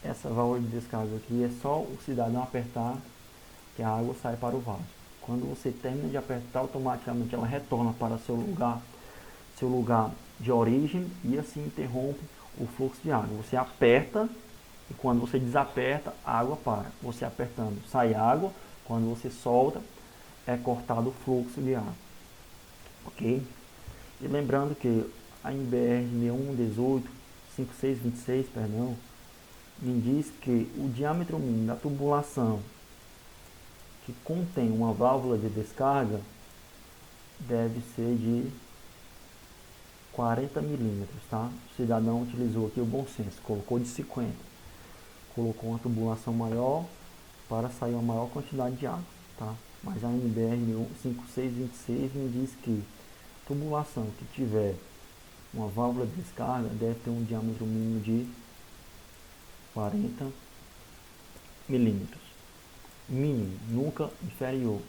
essa válvula de descarga aqui é só o cidadão apertar que a água sai para o vaso. Quando você termina de apertar, automaticamente ela retorna para seu lugar de origem e assim interrompe o fluxo de água. Você aperta e quando você desaperta, a água para. Você apertando, sai água. Quando você solta, é cortado o fluxo de água. Ok? E lembrando que a NBR 61185626, perdão, me diz que o diâmetro mínimo da tubulação que contém uma válvula de descarga deve ser de 40 milímetros, tá? O cidadão utilizou aqui o bom senso, colocou de 50, colocou uma tubulação maior para sair uma maior quantidade de água, tá? Mas a NBR 5626 me diz que tubulação que tiver uma válvula de descarga deve ter um diâmetro mínimo de 40 milímetros. Mínimo, nunca inferior.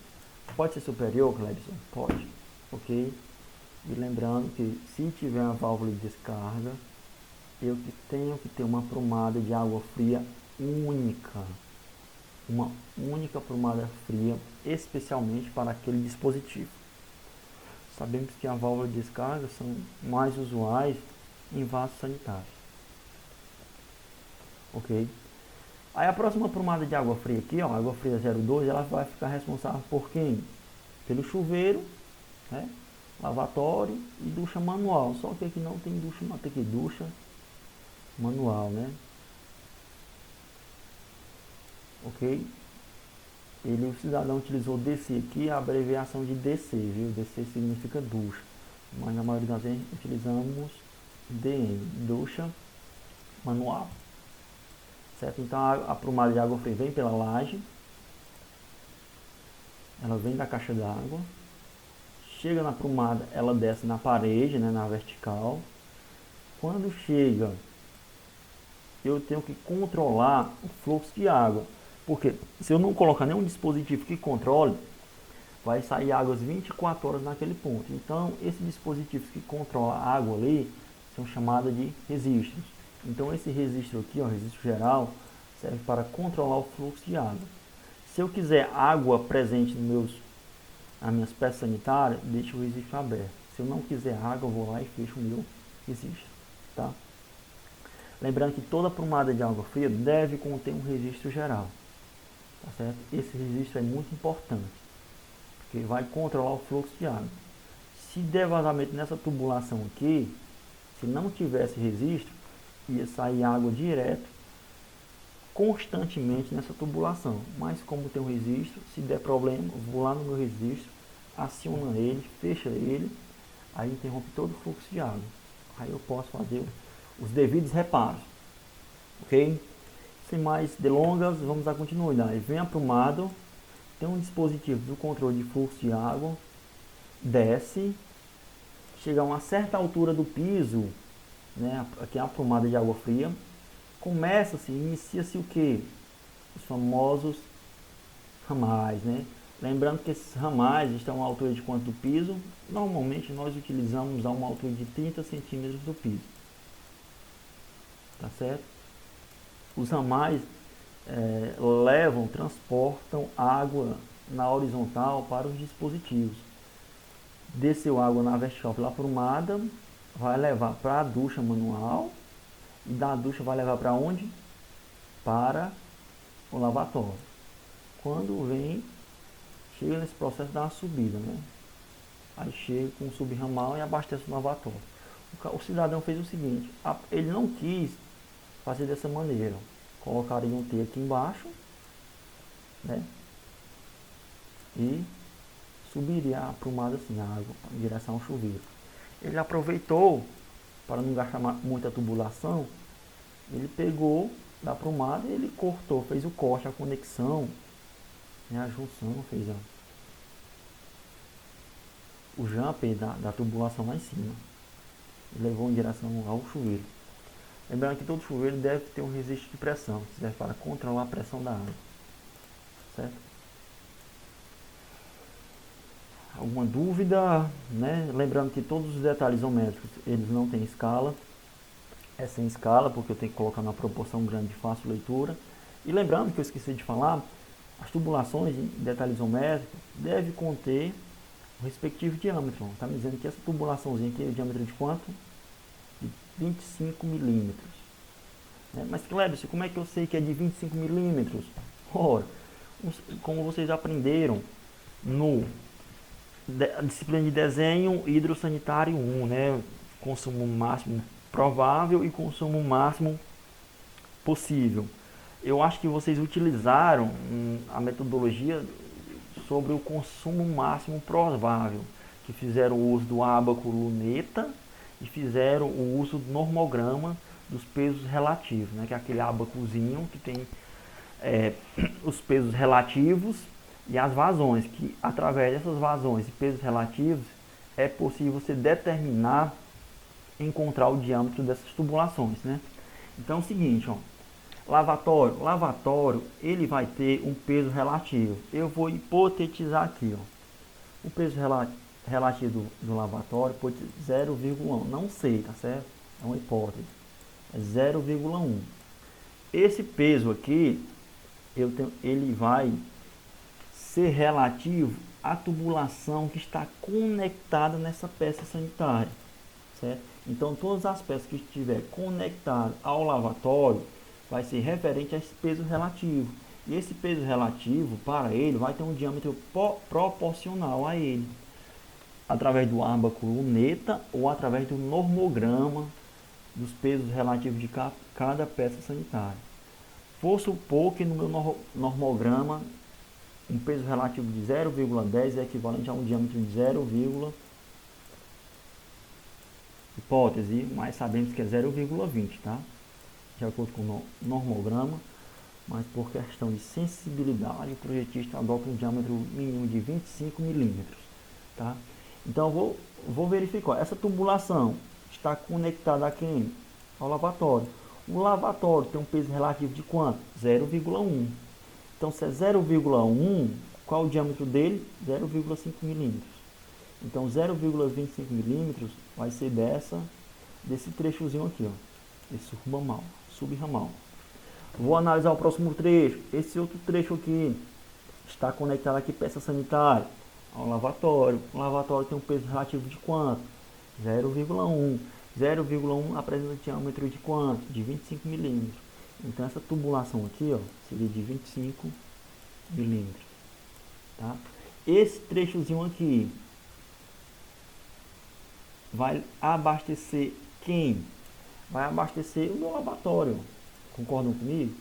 Pode ser superior, Clebson? Pode. Ok? E lembrando que se tiver uma válvula de descarga, eu tenho que ter uma prumada de água fria única. Uma única prumada fria, especialmente para aquele dispositivo. Sabemos que as válvulas de descarga são mais usuais em vasos sanitários. Ok? Aí a próxima prumada de água fria aqui, ó, água fria 02, ela vai ficar responsável por quem? Pelo chuveiro, né? Lavatório e ducha manual. Só que aqui não tem ducha, não tem aqui ducha manual, né? Ok? O cidadão utilizou DC aqui, a abreviação de DC, viu? DC significa ducha. Mas na maioria das vezes utilizamos DM, ducha manual. Certo? Então a prumada de água fria vem pela laje, ela vem da caixa d'água, chega na prumada, ela desce na parede, né, na vertical. Quando chega, eu tenho que controlar o fluxo de água, porque se eu não colocar nenhum dispositivo que controle, vai sair águas 24 horas naquele ponto. Então, esses dispositivos que controlam a água ali são chamados de registros. Então esse registro aqui, ó, registro geral, serve para controlar o fluxo de água. Se eu quiser água presente nas minhas peças sanitárias, deixo o registro aberto. Se eu não quiser água, eu vou lá e fecho o meu registro, tá? Lembrando que toda prumada de água fria deve conter um registro geral, tá certo? Esse registro é muito importante, porque vai controlar o fluxo de água. Se der vazamento nessa tubulação aqui, se não tivesse registro, ia sair água direto, constantemente nessa tubulação. Mas como tem um registro, se der problema, vou lá no meu registro, aciona ele, fecha ele, aí interrompe todo o fluxo de água. Aí eu posso fazer os devidos reparos. Ok? Sem mais delongas, vamos à continuidade. Vem aprumado, tem um dispositivo do controle de fluxo de água, desce, chega a uma certa altura do piso, né, aqui é a prumada de água fria, inicia-se o que? Os famosos ramais, né? Lembrando que esses ramais estão a uma altura de quanto do piso? Normalmente nós utilizamos a uma altura de 30 centímetros do piso, tá certo? Os ramais transportam água na horizontal para os dispositivos. Desceu água na vertical pela prumada, vai levar para a ducha manual e da ducha vai levar para onde? Para o lavatório. Quando vem, chega nesse processo dá uma subida, né? Aí chega com o subramal e abastece o lavatório. O cidadão fez o seguinte, ele não quis fazer dessa maneira. Colocaria um T aqui embaixo, né? E subiria a aprumada assim, a água em direção ao chuveiro. Ele aproveitou, para não gastar muita tubulação, ele pegou da aprumada e ele cortou, fez o corte, a conexão, né, a junção, fez o jumper da tubulação lá em cima. E levou em direção ao chuveiro. Lembrando que todo chuveiro deve ter um resistor de pressão, que serve para controlar a pressão da água. Certo? Alguma dúvida, né? Lembrando que todos os detalhes isométricos, eles não têm escala. É sem escala, porque eu tenho que colocar na proporção grande de fácil leitura. E lembrando que eu esqueci de falar, as tubulações de detalhe isométrico devem conter o respectivo diâmetro. Está me dizendo que essa tubulaçãozinha aqui é o diâmetro de quanto? De 25 milímetros. Mas Cléber, como é que eu sei que é de 25 milímetros? Ora, como vocês aprenderam no disciplina de desenho hidrossanitário 1, né? Consumo máximo provável e consumo máximo possível. Eu acho que vocês utilizaram a metodologia sobre o consumo máximo provável, que fizeram o uso do ábaco luneta e fizeram o uso do normograma dos pesos relativos, né? Que é aquele ábacozinho que tem os pesos relativos e as vazões, que através dessas vazões e pesos relativos é possível você determinar, encontrar o diâmetro dessas tubulações, né? Então é o seguinte, ó, lavatório, ele vai ter um peso relativo. Eu vou hipotetizar aqui, ó, o peso relativo do lavatório pode ser 0,1, não sei, tá certo? É uma hipótese, é 0,1. Esse peso aqui, ele vai ser relativo à tubulação que está conectada nessa peça sanitária, certo? Então, todas as peças que estiver conectadas ao lavatório vai ser referente a esse peso relativo. E esse peso relativo, para ele, vai ter um diâmetro proporcional a ele, através do ábaco luneta ou através do normograma dos pesos relativos de cada peça sanitária. Vou supor que no meu normograma um peso relativo de 0,10 é equivalente a um diâmetro de 0, hipótese, mas sabemos que é 0,20, tá? De acordo com o normograma, mas por questão de sensibilidade, o projetista adota um diâmetro mínimo de 25 milímetros, tá? Então vou verificar, essa tubulação está conectada a quem? Ao lavatório. O lavatório tem um peso relativo de quanto? 0,1. Então, se é 0,1, qual o diâmetro dele? 0,5 milímetros. Então, 0,25 milímetros vai ser desse trechozinho aqui, ó, esse subramal. Vou analisar o próximo trecho. Esse outro trecho aqui está conectado aqui peça sanitária ao lavatório. O lavatório tem um peso relativo de quanto? 0,1. 0,1 apresenta diâmetro de quanto? De 25 milímetros. Então, essa tubulação aqui, ó, seria de 25 milímetros. Tá? Esse trechozinho aqui vai abastecer quem? Vai abastecer o meu lavatório. Concordam comigo?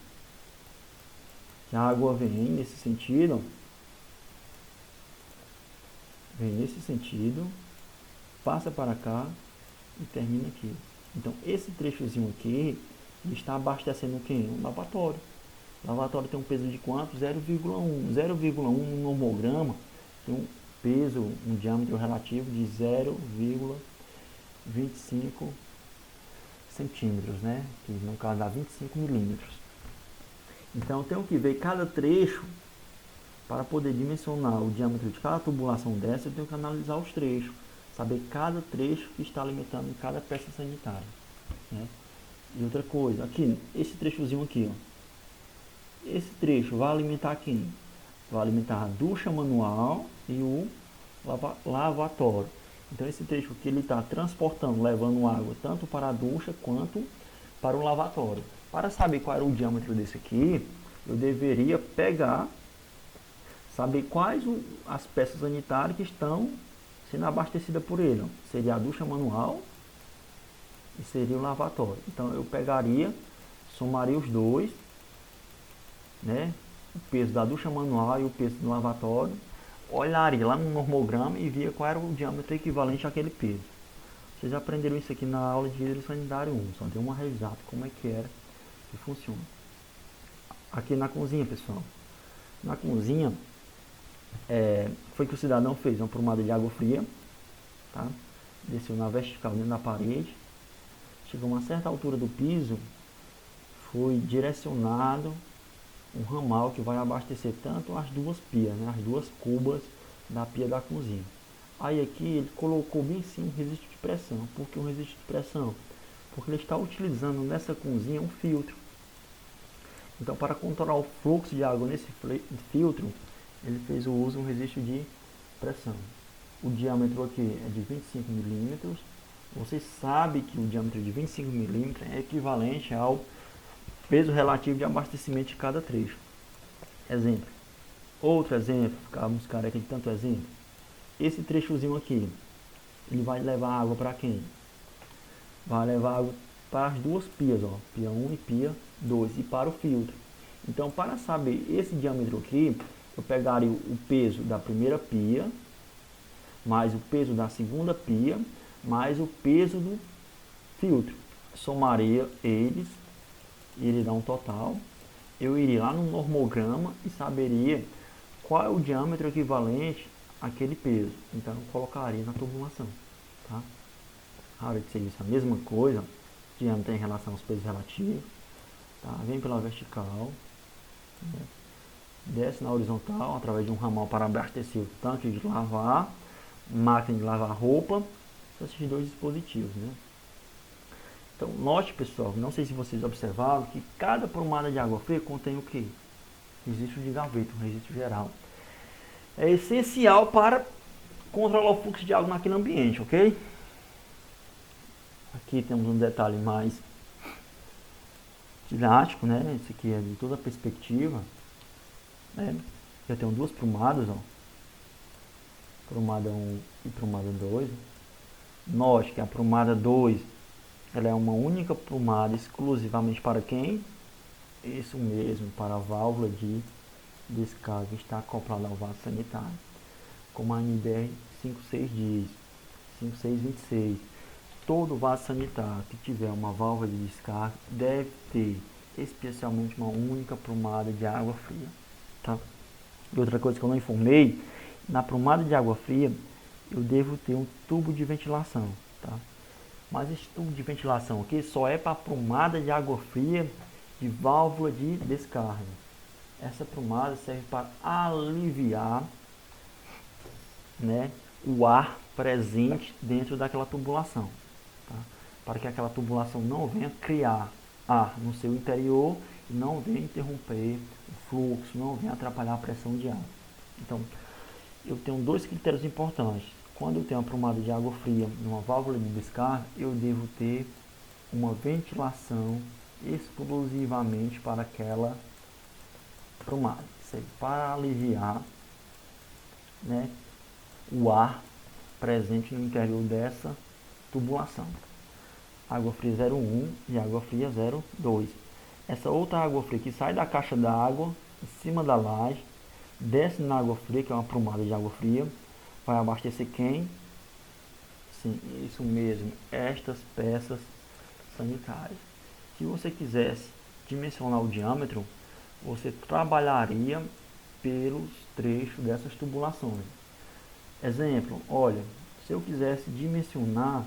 Que a água vem nesse sentido. Vem nesse sentido. Passa para cá e termina aqui. Então, esse trechozinho aqui está abastecendo quem? O lavatório. O lavatório tem um peso de quanto? 0,1. 0,1 no normograma tem um peso, um diâmetro relativo de 0,25 centímetros, né? Que no caso dá 25 milímetros. Então, eu tenho que ver cada trecho para poder dimensionar o diâmetro de cada tubulação dessa. Eu tenho que analisar os trechos, saber cada trecho que está alimentando em cada peça sanitária, né? E outra coisa, aqui, esse trechozinho aqui, ó, esse trecho vai alimentar quem? Vai alimentar a ducha manual e o lavatório. Então, esse trecho aqui ele está transportando, levando água tanto para a ducha quanto para o lavatório. Para saber qual era o diâmetro desse aqui, eu deveria pegar, saber quais as peças sanitárias que estão sendo abastecidas por ele. Seria a ducha manual e seria o lavatório. Então eu pegaria, somaria os dois, né? O peso da ducha manual e o peso do lavatório, olharia lá no normograma e via qual era o diâmetro equivalente àquele peso. Vocês já aprenderam isso aqui na aula de hidro sanitário 1, só deu uma revisada como é que era que funciona. Aqui na cozinha, pessoal. Na cozinha, foi que o cidadão fez uma prumada de água fria, tá? Desceu na vertical dentro da parede, chegou a uma certa altura do piso, foi direcionado um ramal que vai abastecer tanto as duas pias, né, as duas cubas da pia da cozinha. Aí aqui ele colocou bem em cima um registro de pressão. Por que um registro de pressão? Porque ele está utilizando nessa cozinha um filtro. Então, para controlar o fluxo de água nesse filtro, ele fez o uso de um registro de pressão. O diâmetro aqui é de 25 milímetros. Você sabe que o diâmetro de 25 milímetros é equivalente ao peso relativo de abastecimento de cada trecho. Exemplo. Outro exemplo, ficamos careca de tanto exemplo. Esse trechozinho aqui, ele vai levar água para quem? Vai levar água para as duas pias, ó, pia 1 e pia 2, e para o filtro. Então, para saber esse diâmetro aqui, eu pegaria o peso da primeira pia, mais o peso da segunda pia, mais o peso do filtro. Somaria eles, e ele dá um total. Eu iria lá no normograma e saberia qual é o diâmetro equivalente àquele peso. Então, eu colocaria na tubulação, tá? A hora de ser isso, a mesma coisa, diâmetro em relação aos pesos relativos, tá? Vem pela vertical, né? Desce na horizontal, através de um ramal para abastecer o tanque de lavar, máquina de lavar roupa, esses dois dispositivos, né? Então, note, pessoal, não sei se vocês observaram, que cada prumada de água fria contém o que? Registro de gaveta, um registro geral. É essencial para controlar o fluxo de água naquele ambiente, ok? Aqui temos um detalhe mais didático, né? Esse aqui é de toda a perspectiva, né? Eu tenho duas prumadas, ó. Prumada 1 e prumada 2. Note que a prumada 2, ela é uma única prumada exclusivamente para quem? Isso mesmo, para a válvula de descarga que está acoplada ao vaso sanitário. Como a NBR 56 diz, 5626, todo vaso sanitário que tiver uma válvula de descarga deve ter especialmente uma única prumada de água fria, tá? E outra coisa que eu não informei, na prumada de água fria eu devo ter um tubo de ventilação, tá? Mas esse tubo de ventilação aqui só é para a prumada de água fria de válvula de descarga. Essa prumada serve para aliviar, né, o ar presente dentro daquela tubulação, tá? Para que aquela tubulação não venha criar ar no seu interior e não venha interromper o fluxo, não venha atrapalhar a pressão de ar. Então, eu tenho dois critérios importantes. Quando eu tenho uma prumada de água fria numa válvula de descarga, eu devo ter uma ventilação exclusivamente para aquela prumada. Isso aí, para aliviar, né, o ar presente no interior dessa tubulação. Água fria 01 e água fria 02. Essa outra água fria que sai da caixa d'água, em cima da laje, desce na água fria, que é uma prumada de água fria, vai abastecer quem? Sim, isso mesmo, estas peças sanitárias. Se você quisesse dimensionar o diâmetro, você trabalharia pelos trechos dessas tubulações. Exemplo, olha, se eu quisesse dimensionar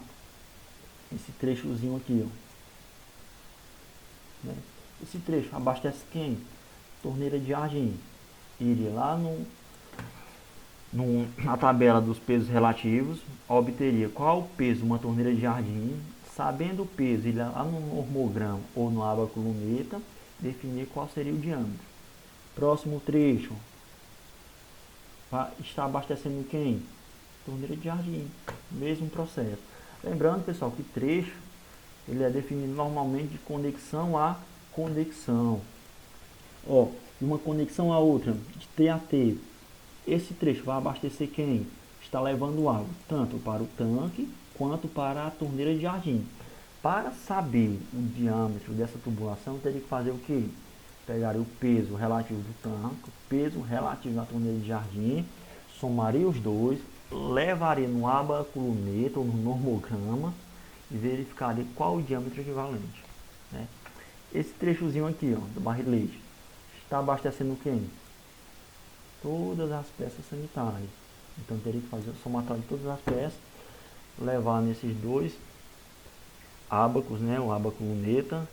esse trechozinho aqui, ó, né? Esse trecho abastece quem? Torneira de jardim. Iria lá na tabela dos pesos relativos, obteria qual o peso de uma torneira de jardim, sabendo o peso, iria lá no normograma ou no ábaco luneta, definir qual seria o diâmetro. Próximo trecho, está abastecendo quem? Torneira de jardim, mesmo processo. Lembrando, pessoal, que trecho ele é definido normalmente de conexão a conexão. Ó, de uma conexão a outra, de T a T. Esse trecho vai abastecer quem? Está levando água, tanto para o tanque quanto para a torneira de jardim. Para saber o diâmetro dessa tubulação, eu teria que fazer o quê? Pegaria o peso relativo do tanque, o peso relativo da torneira de jardim, somaria os dois, levaria no abaculômetro ou no normograma e verificaria qual o diâmetro equivalente. Né? Esse trechozinho aqui, ó, do barrilete, está abastecendo quem? Todas as peças sanitárias. Então teria que fazer o somatório de todas as peças, levar nesses dois ábacos, né, o ábaco luneta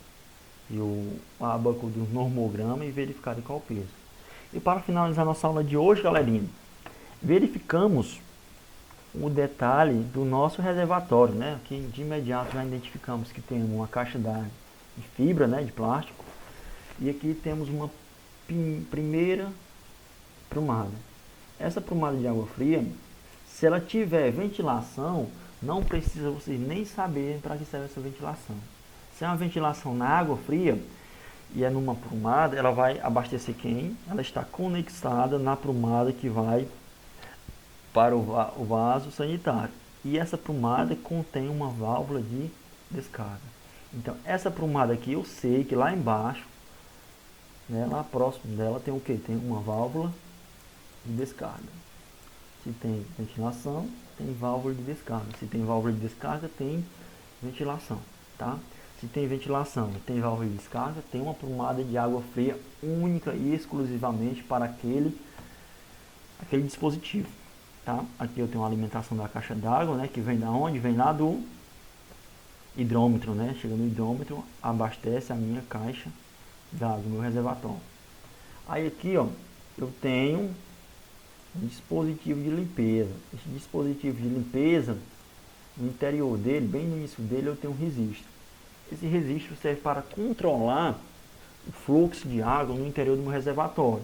e o ábaco do normograma, e verificar qual o peso. E para finalizar nossa aula de hoje, galerinha, verificamos o detalhe do nosso reservatório, né? Aqui de imediato já identificamos que temos uma caixa d'água de fibra, né, de plástico, e aqui temos uma primeira prumada. Essa prumada de água fria, se ela tiver ventilação, não precisa vocês nem saberem para que serve essa ventilação. Se é uma ventilação na água fria e é numa prumada, ela vai abastecer quem? Ela está conectada na prumada que vai para o vaso sanitário. E essa prumada contém uma válvula de descarga. Então, essa prumada aqui, eu sei que lá embaixo, né, lá próximo dela, tem o que? Tem uma válvula de descarga. Se tem ventilação, tem válvula de descarga. Se tem válvula de descarga, tem ventilação, tá? Se tem ventilação e tem válvula de descarga, tem uma prumada de água fria única e exclusivamente para aquele dispositivo, tá? Aqui eu tenho a alimentação da caixa d'água, né, que vem da onde? Vem lá do hidrômetro, né? Chega no hidrômetro, abastece a minha caixa d'água, meu reservatório. Aí aqui, ó, eu tenho um dispositivo de limpeza. Esse dispositivo de limpeza, no interior dele, bem no início dele, eu tenho um registro. Esse registro serve para controlar o fluxo de água no interior do meu reservatório.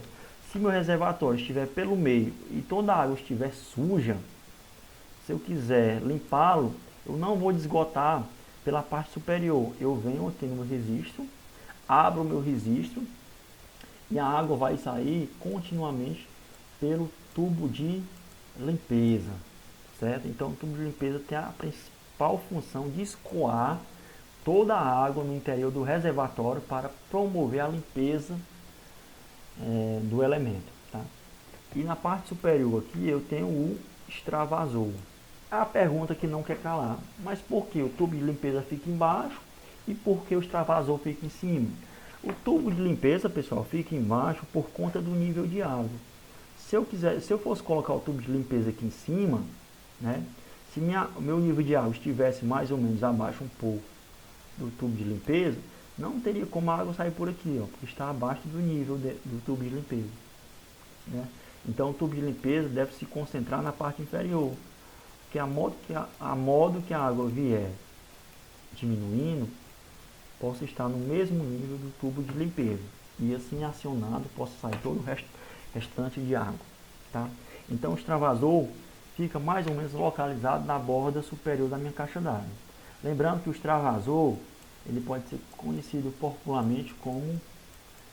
Se meu reservatório estiver pelo meio e toda a água estiver suja, se eu quiser limpá-lo, eu não vou desgotar pela parte superior. Eu venho aqui no meu registro, abro o meu registro e a água vai sair continuamente pelo tubo de limpeza, certo? Então o tubo de limpeza tem a principal função de escoar toda a água no interior do reservatório para promover a limpeza do elemento, tá? E na parte superior aqui eu tenho o extravasor. A pergunta que não quer calar, mas por que o tubo de limpeza fica embaixo e por que o extravasor fica em cima? O tubo de limpeza, pessoal, fica embaixo por conta do nível de água. Se eu fosse colocar o tubo de limpeza aqui em cima, né, se o meu nível de água estivesse mais ou menos abaixo um pouco do tubo de limpeza, não teria como a água sair por aqui, ó, porque está abaixo do nível do tubo de limpeza, né? Então o tubo de limpeza deve se concentrar na parte inferior, porque a modo que a água vier diminuindo, possa estar no mesmo nível do tubo de limpeza, e assim acionado possa sair todo o restante de água, tá? Então o extravasor fica mais ou menos localizado na borda superior da minha caixa d'água. Lembrando que o extravasor, ele pode ser conhecido popularmente como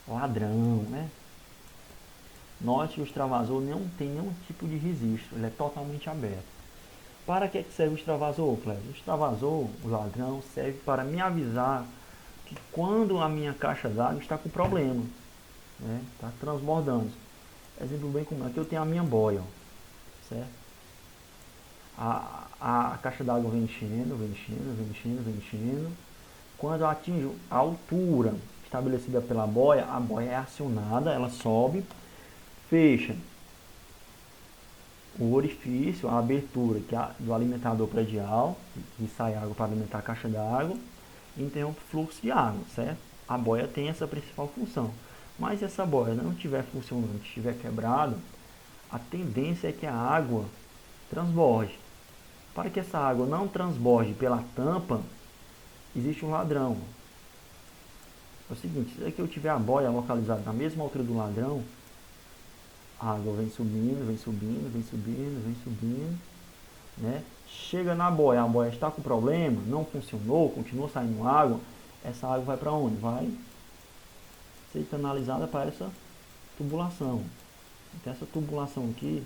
ladrão, né? Note que o extravasor não tem nenhum tipo de registro, ele é totalmente aberto. Para que serve o extravasor, Cléber? O extravasor, o ladrão, serve para me avisar que quando a minha caixa d'água está com problema, né? Está transbordando. Exemplo bem comum, aqui eu tenho a minha boia, ó, certo? A caixa d'água vem enchendo, vem enchendo, vem enchendo, vem enchendo. Quando eu atinjo a altura estabelecida pela boia, a boia é acionada, ela sobe, fecha o orifício, a abertura do alimentador predial, que sai água para alimentar a caixa d'água, e interrompe o fluxo de água, certo? A boia tem essa principal função. Mas se essa boia não estiver funcionando, estiver quebrada, a tendência é que a água transborde. Para que essa água não transborde pela tampa, existe um ladrão. É o seguinte, se aqui eu tiver a boia localizada na mesma altura do ladrão, a água vem subindo, vem subindo, vem subindo, vem subindo, né? chega na boia, a boia está com problema, não funcionou, continua saindo água, essa água vai para onde? Vai ser canalizada para essa tubulação. Então essa tubulação aqui,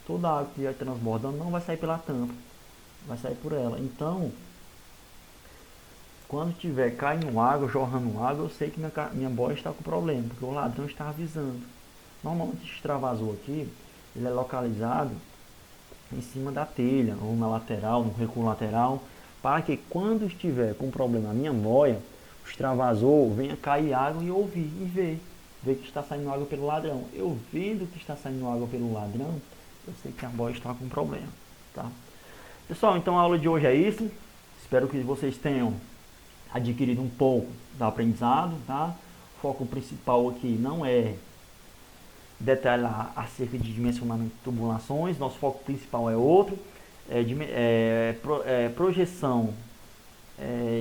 toda a água que vai transbordando não vai sair pela tampa, vai sair por ela. Então, quando tiver caindo água, jorrando água, eu sei que minha boia está com problema, porque o ladrão está avisando. Normalmente esse extravasor aqui, ele é localizado em cima da telha, ou na lateral, no recuo lateral, para que quando estiver com problema na minha boia, o extravasor venha cair água e ouvir e ver que está saindo água pelo ladrão. Eu vendo que está saindo água pelo ladrão, eu sei que a boia está com problema, tá? Pessoal, então a aula de hoje é isso. Espero que vocês tenham adquirido um pouco do aprendizado, tá? O foco principal aqui não é detalhar acerca de dimensionamento de tubulações, nosso foco principal é outro, projeção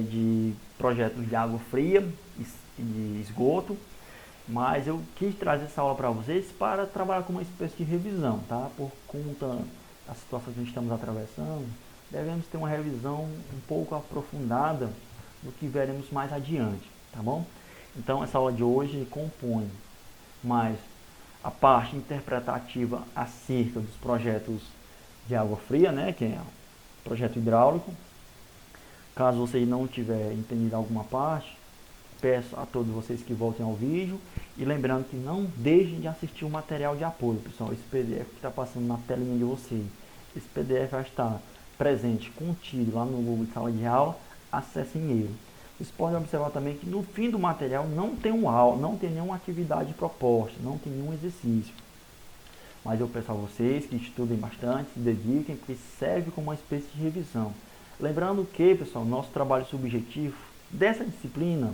de projetos de água fria e de esgoto, mas eu quis trazer essa aula para vocês para trabalhar com uma espécie de revisão, tá? Por conta da situação que nós estamos atravessando, devemos ter uma revisão um pouco aprofundada do que veremos mais adiante, tá bom? Então essa aula de hoje compõe mais a parte interpretativa acerca dos projetos de água fria, né, que é o projeto hidráulico. Caso você não tiver entendido alguma parte, peço a todos vocês que voltem ao vídeo e lembrando que não deixem de assistir o material de apoio, pessoal. Esse PDF que está passando na telinha de vocês, esse PDF vai estar presente, contido lá no Google Sala de Aula, acessem ele. Vocês podem observar também que no fim do material não tem não tem nenhuma atividade proposta, não tem nenhum exercício. Mas eu peço a vocês que estudem bastante, se dediquem, porque serve como uma espécie de revisão. Lembrando que, pessoal, nosso trabalho subjetivo dessa disciplina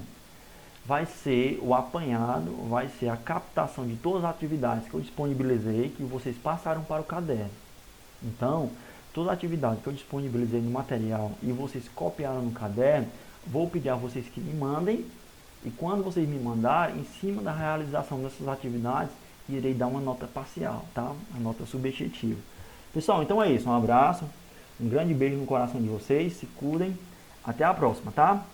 vai ser o apanhado, vai ser a captação de todas as atividades que eu disponibilizei, que vocês passaram para o caderno. Então, toda a atividade que eu disponibilizei no material e vocês copiaram no caderno, vou pedir a vocês que me mandem, e quando vocês me mandarem, em cima da realização dessas atividades, irei dar uma nota parcial, tá? A nota subjetiva. Pessoal, então é isso. Um abraço, um grande beijo no coração de vocês, se cuidem, até a próxima, tá?